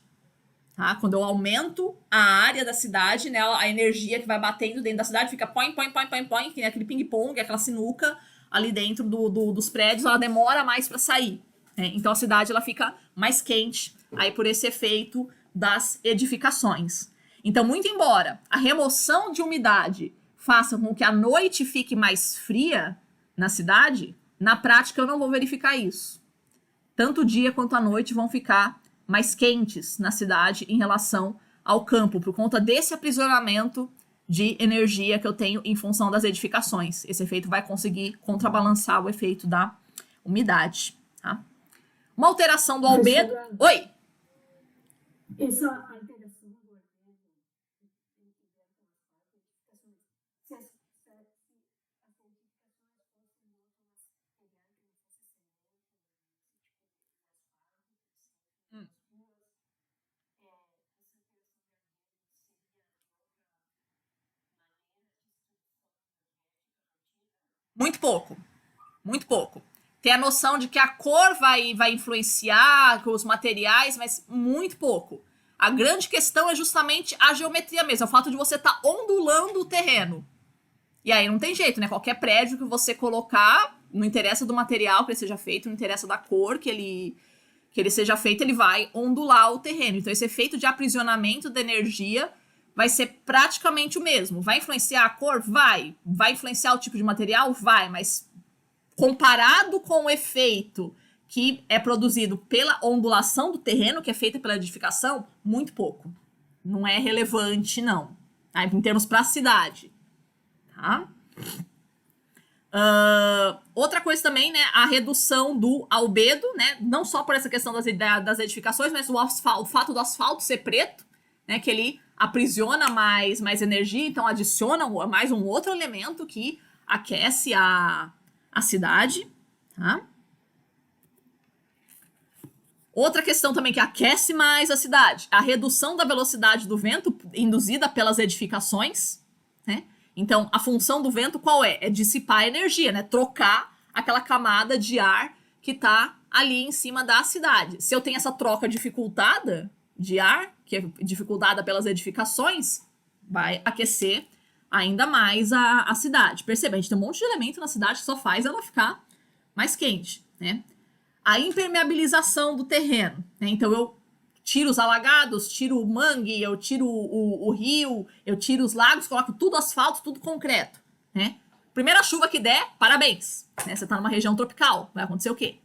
Tá? Quando eu aumento a área da cidade, né, a energia que vai batendo dentro da cidade fica põe, que nem aquele ping-pong, aquela sinuca ali dentro dos prédios, ela demora mais para sair. Né? Então, a cidade ela fica mais quente aí por esse efeito das edificações. Então, muito embora a remoção de umidade faça com que a noite fique mais fria na cidade, na prática eu não vou verificar isso. Tanto o dia quanto a noite vão ficar mais quentes na cidade em relação ao campo, por conta desse aprisionamento de energia que eu tenho em função das edificações. Esse efeito vai conseguir contrabalançar o efeito da umidade. Tá? Uma alteração do albedo... Oi! Essa alteração do albedo, se as edificações fossem Muito pouco. Muito pouco. Tem a noção de que a cor vai influenciar com os materiais, mas muito pouco. A grande questão é justamente a geometria mesmo, é o fato de você estar ondulando o terreno. E aí não tem jeito, né? Qualquer prédio que você colocar, não interessa do material que ele seja feito, não interessa da cor que ele seja feito, ele vai ondular o terreno. Então esse efeito de aprisionamento da energia vai ser praticamente o mesmo. Vai influenciar a cor? Vai. Vai influenciar o tipo de material? Vai, mas comparado com o efeito que é produzido pela ondulação do terreno, que é feita pela edificação, muito pouco. Não é relevante, não. Tá? Em termos para a cidade. Tá? Outra coisa também, né? A redução do albedo, né? Não só por essa questão das edificações, mas o fato do asfalto ser preto, né? Que ele aprisiona mais energia, então adiciona mais um outro elemento que aquece a cidade, tá? Outra questão também que aquece mais a cidade, a redução da velocidade do vento induzida pelas edificações, né? Então, a função do vento qual é? É dissipar a energia, né? Trocar aquela camada de ar que tá ali em cima da cidade. Se eu tenho essa troca dificultada de ar, que é dificultada pelas edificações, vai aquecer ainda mais a cidade. Perceba, a gente tem um monte de elemento na cidade que só faz ela ficar mais quente, né? A impermeabilização do terreno, né? Então eu tiro os alagados, tiro o mangue, eu tiro o rio, eu tiro os lagos, coloco tudo asfalto, tudo concreto, né? Primeira chuva que der, parabéns, né? Você tá numa região tropical, vai acontecer o quê?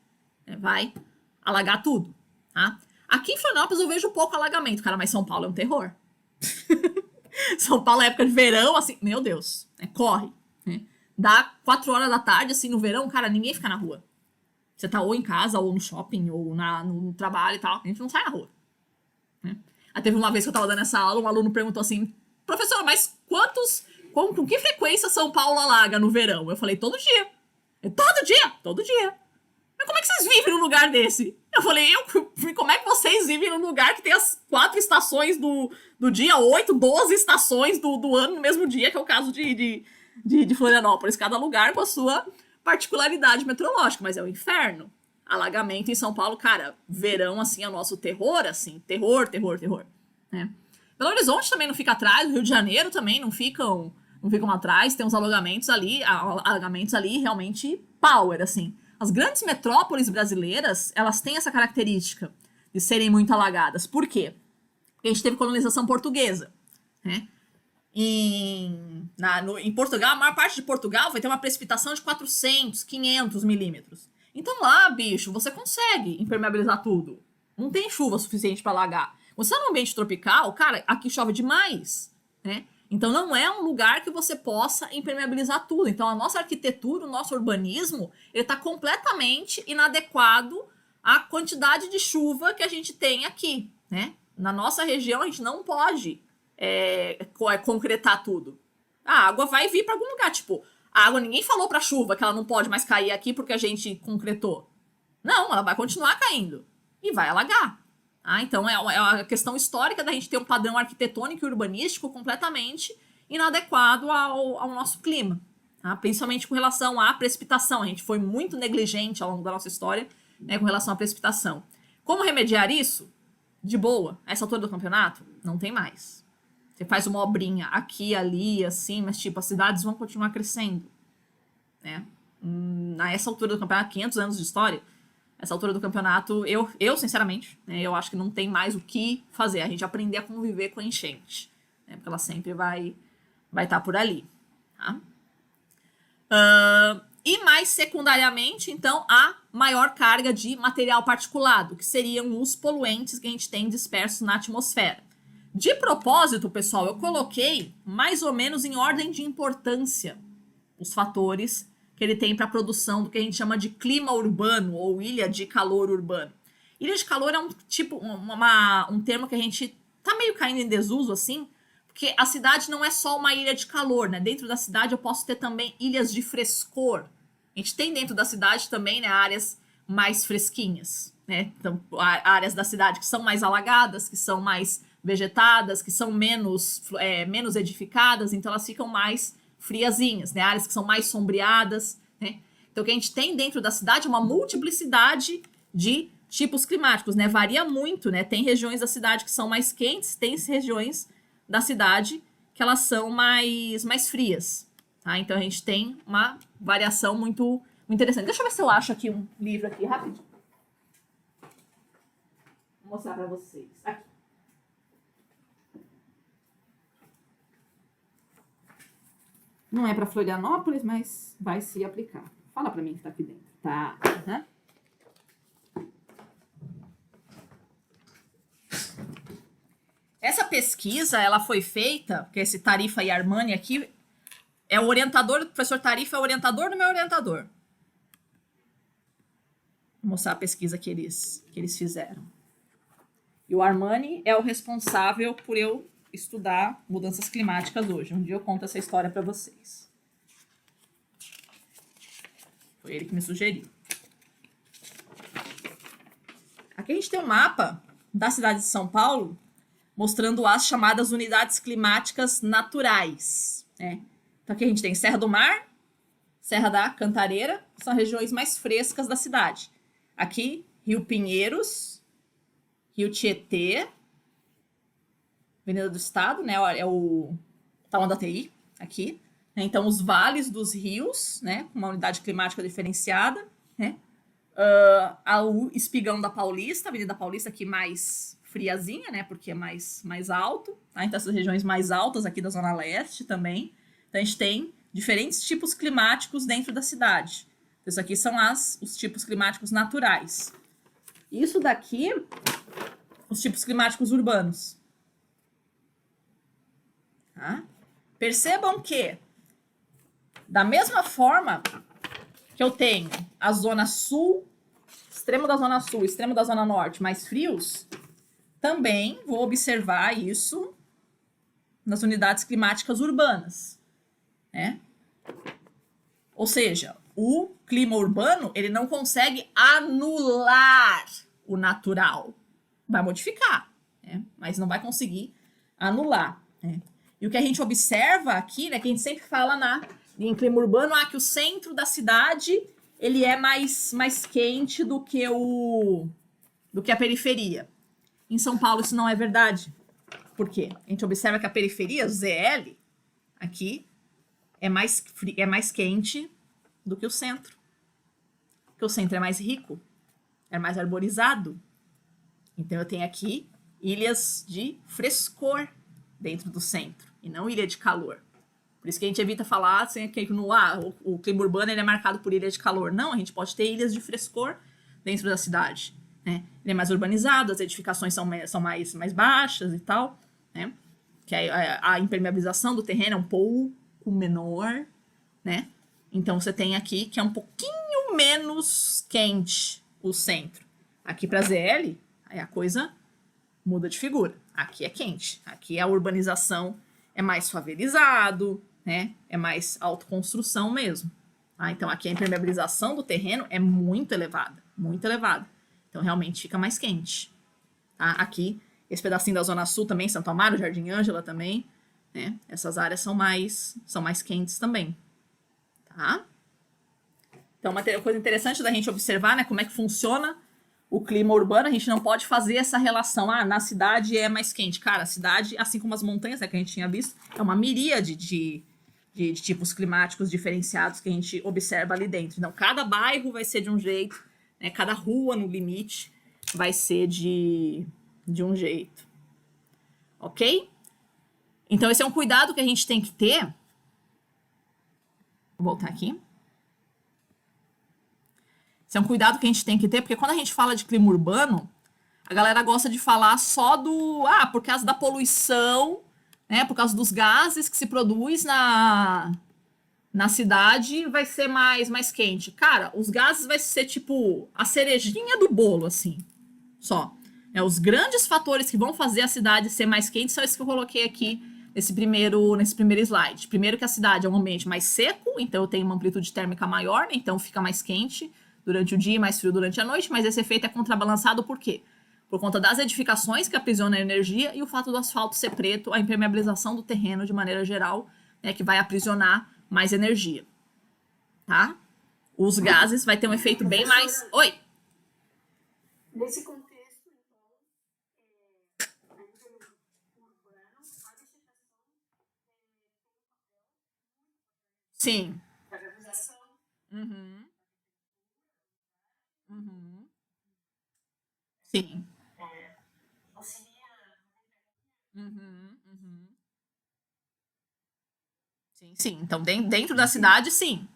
Vai alagar tudo, tá? Aqui em Florianópolis eu vejo pouco alagamento, cara, mas São Paulo é um terror. São Paulo é época de verão, assim, meu Deus, corre, né? Dá 4 horas da tarde, assim, no verão, cara, ninguém fica na rua. Você tá ou em casa, ou no shopping, ou no trabalho e tal, a gente não sai na rua. Né? Aí teve uma vez que eu tava dando essa aula, um aluno perguntou assim, professora, mas com que frequência São Paulo alaga no verão? Eu falei, todo dia. Todo dia. Mas como é que vocês vivem num lugar desse? Eu falei, como é que vocês vivem num lugar que tem as 4 estações do dia, 8, 12 estações do ano no mesmo dia, que é o caso de Florianópolis. Cada lugar com a sua particularidade meteorológica, mas é o inferno. Alagamento em São Paulo, cara, verão, assim, é o nosso terror, assim, terror, né? Belo Horizonte também não fica atrás, o Rio de Janeiro também não ficam atrás, tem uns alagamentos ali realmente power, assim. As grandes metrópoles brasileiras, elas têm essa característica de serem muito alagadas. Por quê? Porque a gente teve colonização portuguesa, né? Em Portugal, a maior parte de Portugal vai ter uma precipitação de 400, 500 milímetros. Então lá, bicho, você consegue impermeabilizar tudo. Não tem chuva suficiente para alagar. Você tá num ambiente tropical, cara, aqui chove demais, né? Então não é um lugar que você possa impermeabilizar tudo. Então a nossa arquitetura, o nosso urbanismo, ele tá completamente inadequado à quantidade de chuva que a gente tem aqui, né? Na nossa região a gente não pode concretar tudo. A água vai vir para algum lugar, tipo, a água, ninguém falou pra chuva que ela não pode mais cair aqui porque a gente concretou. Não, ela vai continuar caindo e vai alagar. Então é uma questão histórica da gente ter um padrão arquitetônico e urbanístico completamente inadequado ao nosso clima, tá? Principalmente com relação à precipitação. A gente foi muito negligente ao longo da nossa história, né, com relação à precipitação. Como remediar isso? De boa, a essa altura do campeonato, não tem mais. Você faz uma obrinha aqui, ali, assim, mas tipo, as cidades vão continuar crescendo, né? Nessa altura do campeonato, 500 anos de história, essa altura do campeonato, eu sinceramente, né, eu acho que não tem mais o que fazer. A gente aprender a conviver com a enchente, né, porque ela sempre vai estar por ali, tá? E mais secundariamente, então, a maior carga de material particulado, que seriam os poluentes que a gente tem dispersos na atmosfera. De propósito, pessoal, eu coloquei mais ou menos em ordem de importância os fatores que ele tem para a produção do que a gente chama de clima urbano ou ilha de calor urbano. Ilha de calor é um tipo, um termo que a gente tá meio caindo em desuso, assim, porque a cidade não é só uma ilha de calor, né? Dentro da cidade eu posso ter também ilhas de frescor. A gente tem dentro da cidade também, né, áreas mais fresquinhas, né? Então, áreas da cidade que são mais alagadas, que são mais vegetadas, que são menos edificadas, então elas ficam mais friazinhas, né? Áreas que são mais sombreadas, né? Então, o que a gente tem dentro da cidade é uma multiplicidade de tipos climáticos, né? Varia muito, né? Tem regiões da cidade que são mais quentes, tem regiões da cidade que elas são mais frias, tá? Então, a gente tem uma variação muito interessante. Deixa eu ver se eu acho aqui um livro aqui, rapidinho. Vou mostrar para vocês. Aqui. Não é para Florianópolis, mas vai se aplicar. Fala para mim que tá aqui dentro. Tá. Uhum. Essa pesquisa, ela foi feita, porque esse Tarifa e Armani aqui é o orientador, o professor Tarifa é o orientador do meu orientador. Vou mostrar a pesquisa que eles fizeram. E o Armani é o responsável por eu estudar mudanças climáticas hoje. Um dia eu conto essa história para vocês. Foi ele que me sugeriu. Aqui a gente tem um mapa da cidade de São Paulo mostrando as chamadas unidades climáticas naturais, né? Então aqui a gente tem Serra do Mar, Serra da Cantareira, que são as regiões mais frescas da cidade. Aqui, Rio Pinheiros, Rio Tietê, Avenida do Estado, né? É o Taman da TI, aqui. Né? Então, os vales dos rios, né? Com uma unidade climática diferenciada, né? O Espigão da Paulista, Avenida Paulista aqui mais friazinha, né? Porque é mais alto. Tá? Então, essas regiões mais altas aqui da Zona Leste também. Então, a gente tem diferentes tipos climáticos dentro da cidade. Isso aqui são os tipos climáticos naturais. Isso daqui, os tipos climáticos urbanos. Tá? Percebam que, da mesma forma que eu tenho a zona sul, extremo da zona sul, extremo da zona norte mais frios, também vou observar isso nas unidades climáticas urbanas, né? Ou seja, o clima urbano, ele não consegue anular o natural. Vai modificar, né? Mas não vai conseguir anular, né? E o que a gente observa aqui, né, que a gente sempre fala em clima urbano, que o centro da cidade ele é mais quente do que a periferia. Em São Paulo isso não é verdade. Por quê? A gente observa que a periferia, ZL, aqui, é mais quente do que o centro. Porque o centro é mais rico, é mais arborizado. Então eu tenho aqui ilhas de frescor dentro do centro, e não ilha de calor. Por isso que a gente evita falar assim, que o clima urbano ele é marcado por ilha de calor. Não, a gente pode ter ilhas de frescor dentro da cidade. Né? Ele é mais urbanizado, as edificações são mais baixas e tal. Né? Que a impermeabilização do terreno é um pouco menor. Né? Então você tem aqui que é um pouquinho menos quente o centro. Aqui para ZL, aí a coisa muda de figura. Aqui é quente. Aqui a urbanização é mais favelizado, né? É mais autoconstrução mesmo. Tá? Então aqui a impermeabilização do terreno é muito elevada. Muito elevada. Então realmente fica mais quente. Tá? Aqui, esse pedacinho da Zona Sul também, Santo Amaro, Jardim Ângela também, né? Essas áreas são mais quentes também, tá? Então, uma coisa interessante da gente observar, né, como é que funciona o clima urbano. A gente não pode fazer essa relação, na cidade é mais quente. Cara, a cidade, assim como as montanhas, né, que a gente tinha visto, é uma miríade de tipos climáticos diferenciados que a gente observa ali dentro. Então, cada bairro vai ser de um jeito, né, cada rua, no limite, vai ser de um jeito. Ok? Então, esse é um cuidado que a gente tem que ter. Vou voltar aqui. Esse é um cuidado que a gente tem que ter, porque quando a gente fala de clima urbano, a galera gosta de falar só por causa da poluição, né? Por causa dos gases que se produz na cidade, vai ser mais quente. Cara, os gases vai ser tipo a cerejinha do bolo, assim, só. Os grandes fatores que vão fazer a cidade ser mais quente são esses que eu coloquei aqui nesse primeiro slide. Primeiro que a cidade é um ambiente mais seco, então eu tenho uma amplitude térmica maior, né? Então fica mais quente durante o dia e mais frio durante a noite, mas esse efeito é contrabalançado por quê? Por conta das edificações que aprisionam a energia e o fato do asfalto ser preto, a impermeabilização do terreno de maneira geral, né, que vai aprisionar mais energia, tá? Os gases vai ter um efeito bem mais... Oi! Nesse contexto, então, a nível urbano, a vegetação Sim. da organização. Uhum. Uhum. Sim. Auxilia. Uhum. Uhum. Sim, sim. Então, dentro da cidade, sim.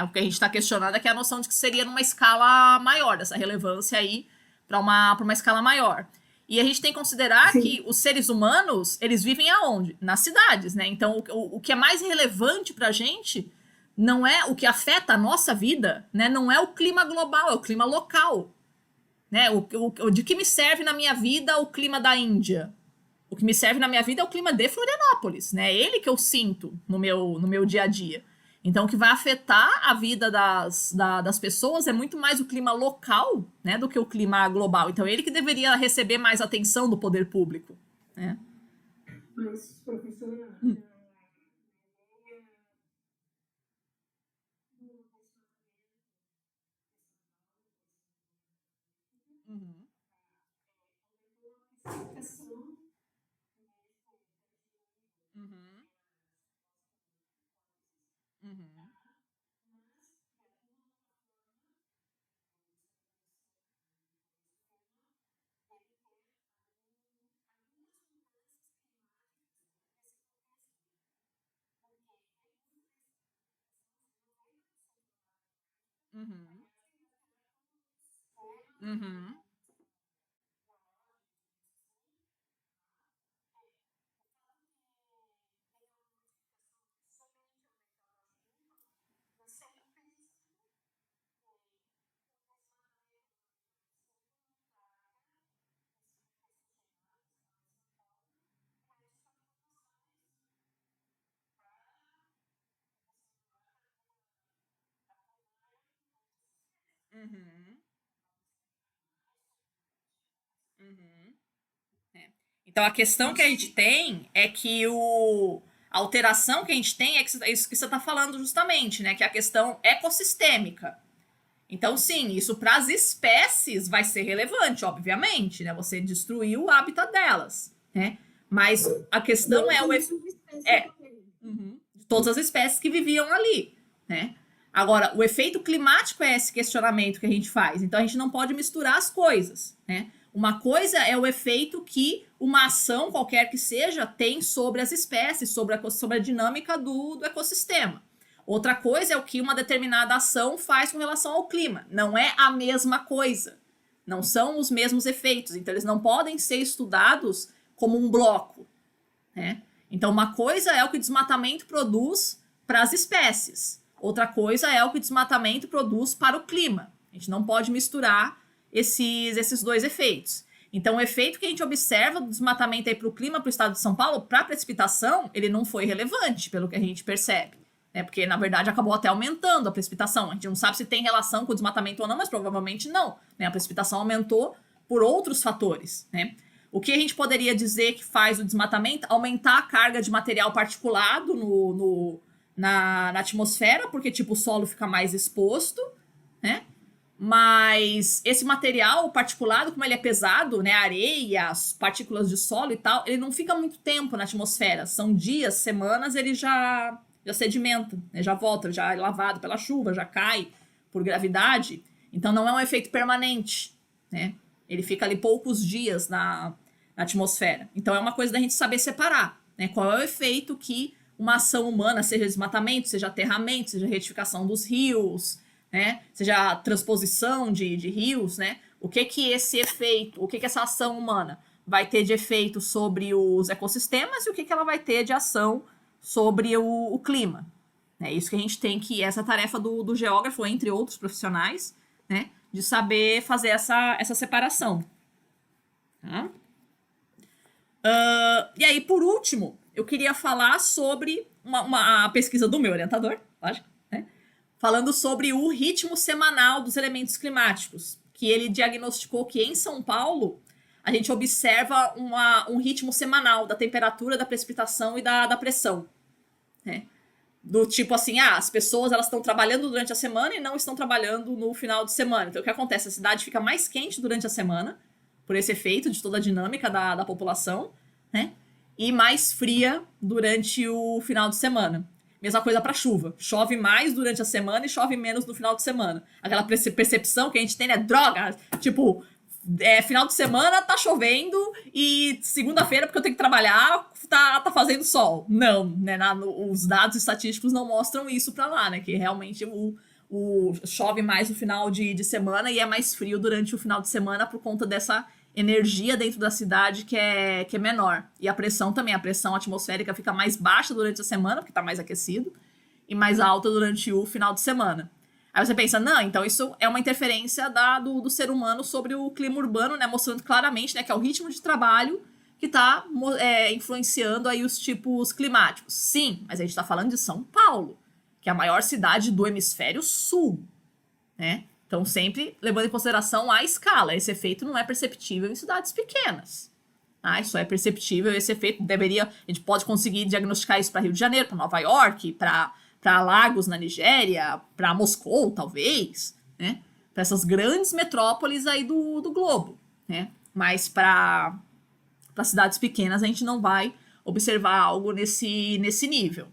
O que a gente está questionando é que a noção de que seria numa escala maior, dessa relevância aí para uma escala maior. E a gente tem que considerar Sim. que os seres humanos, eles vivem aonde? Nas cidades, né? Então, o que é mais relevante para a gente não é o que afeta a nossa vida, né? Não é o clima global, é o clima local. Né? De que me serve na minha vida o clima da Índia? O que me serve na minha vida é o clima de Florianópolis, né? É ele que eu sinto no meu dia a dia. Então, o que vai afetar a vida das pessoas é muito mais o clima local, né, do que o clima global. Então, ele que deveria receber mais atenção do poder público, né? Mas, professora, Uhum, especificação uhum, uhum, uhum, uhum, uhum, uhum. Então, a questão que a gente tem é que a alteração que a gente tem é isso que você está falando justamente, né? Que é a questão ecossistêmica. Então, sim, isso para as espécies vai ser relevante, obviamente, né? Você destruiu o hábitat delas, né? Mas a questão é é de todas as espécies que viviam ali, né? Agora, o efeito climático é esse questionamento que a gente faz. Então, a gente não pode misturar as coisas, né? Uma coisa é o efeito que uma ação, qualquer que seja, tem sobre as espécies, sobre a dinâmica do ecossistema. Outra coisa é o que uma determinada ação faz com relação ao clima. Não é a mesma coisa. Não são os mesmos efeitos. Então, eles não podem ser estudados como um bloco, né? Então, uma coisa é o que o desmatamento produz para as espécies. Outra coisa é o que o desmatamento produz para o clima. A gente não pode misturar esses dois efeitos. Então, o efeito que a gente observa do desmatamento aí para o clima, para o estado de São Paulo, para a precipitação, ele não foi relevante, pelo que a gente percebe. Né? Porque, na verdade, acabou até aumentando a precipitação. A gente não sabe se tem relação com o desmatamento ou não, mas provavelmente não. Né? A precipitação aumentou por outros fatores, né? O que a gente poderia dizer que faz o desmatamento? Aumentar a carga de material particulado na atmosfera, porque tipo, o solo fica mais exposto, né? Mas esse material particulado, como ele é pesado, né, a areia, as partículas de solo e tal, ele não fica muito tempo na atmosfera. São dias, semanas, ele já sedimenta, né, já volta, já é lavado pela chuva, já cai por gravidade. Então não é um efeito permanente, né? Ele fica ali poucos dias na atmosfera. Então é uma coisa da gente saber separar, né? Qual é o efeito que uma ação humana, seja desmatamento, seja aterramento, seja retificação dos rios, né? Seja transposição de rios, né? O que esse efeito, o que essa ação humana vai ter de efeito sobre os ecossistemas e o que ela vai ter de ação sobre o clima. É isso que a gente tem que, essa tarefa do geógrafo, entre outros profissionais, né? De saber fazer essa separação. Tá? E aí, por último, eu queria falar sobre uma pesquisa do meu orientador, lógico, né? Falando sobre o ritmo semanal dos elementos climáticos, que ele diagnosticou que em São Paulo a gente observa um ritmo semanal da temperatura, da precipitação e da pressão, né? Do tipo assim, as pessoas elas estão trabalhando durante a semana e não estão trabalhando no final de semana. Então o que acontece? A cidade fica mais quente durante a semana, por esse efeito de toda a dinâmica da população, né? E mais fria durante o final de semana. Mesma coisa para chuva. Chove mais durante a semana e chove menos no final de semana. Aquela percepção que a gente tem, né? Droga! Tipo, final de semana tá chovendo e segunda-feira, porque eu tenho que trabalhar, tá fazendo sol. Não, né? Os dados estatísticos não mostram isso pra lá, né? Que realmente chove mais no final de semana e é mais frio durante o final de semana por conta dessa energia dentro da cidade que é menor. E a pressão também, a pressão atmosférica fica mais baixa durante a semana, porque tá mais aquecido, e mais alta durante o final de semana. Aí você pensa, não, então isso é uma interferência do ser humano sobre o clima urbano, né? Mostrando claramente, né, que é o ritmo de trabalho que está influenciando aí os tipos climáticos. Sim, mas a gente está falando de São Paulo, que é a maior cidade do hemisfério sul, né? Então, sempre levando em consideração a escala. Esse efeito não é perceptível em cidades pequenas. Isso é perceptível, esse efeito a gente pode conseguir diagnosticar isso para Rio de Janeiro, para Nova York, para Lagos na Nigéria, para Moscou, talvez, né? Para essas grandes metrópoles aí do globo, né? Mas para cidades pequenas a gente não vai observar algo nesse nível,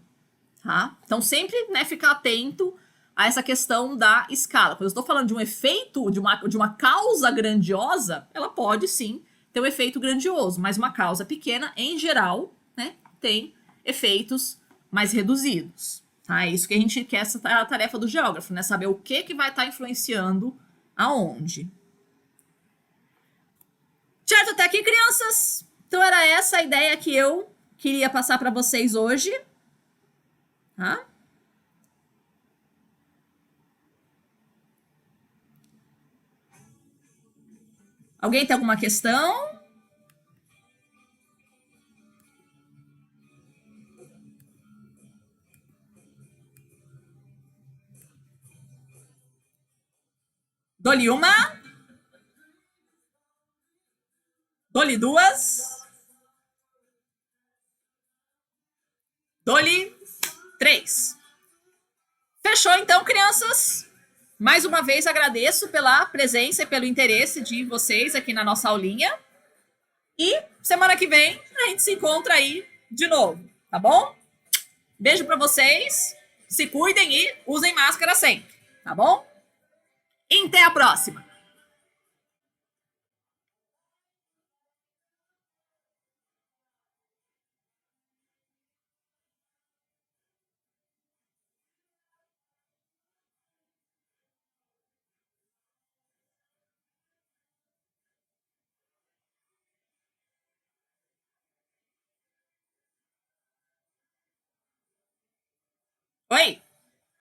tá? Então sempre, né, ficar atento a essa questão da escala. Quando eu estou falando de um efeito, de uma causa grandiosa, ela pode sim ter um efeito grandioso, mas uma causa pequena, em geral, né, tem efeitos mais reduzidos. Tá? É isso que a gente quer, essa é a tarefa do geógrafo, né? Saber o que vai estar influenciando aonde. Certo até aqui, crianças? Então era essa a ideia que eu queria passar para vocês hoje. Tá? Alguém tem alguma questão? Dou-lhe uma. Dou-lhe duas. Dou-lhe três. Fechou então, crianças? Mais uma vez agradeço pela presença e pelo interesse de vocês aqui na nossa aulinha. E semana que vem a gente se encontra aí de novo, tá bom? Beijo para vocês. Se cuidem e usem máscara sempre, tá bom? E até a próxima. Oi?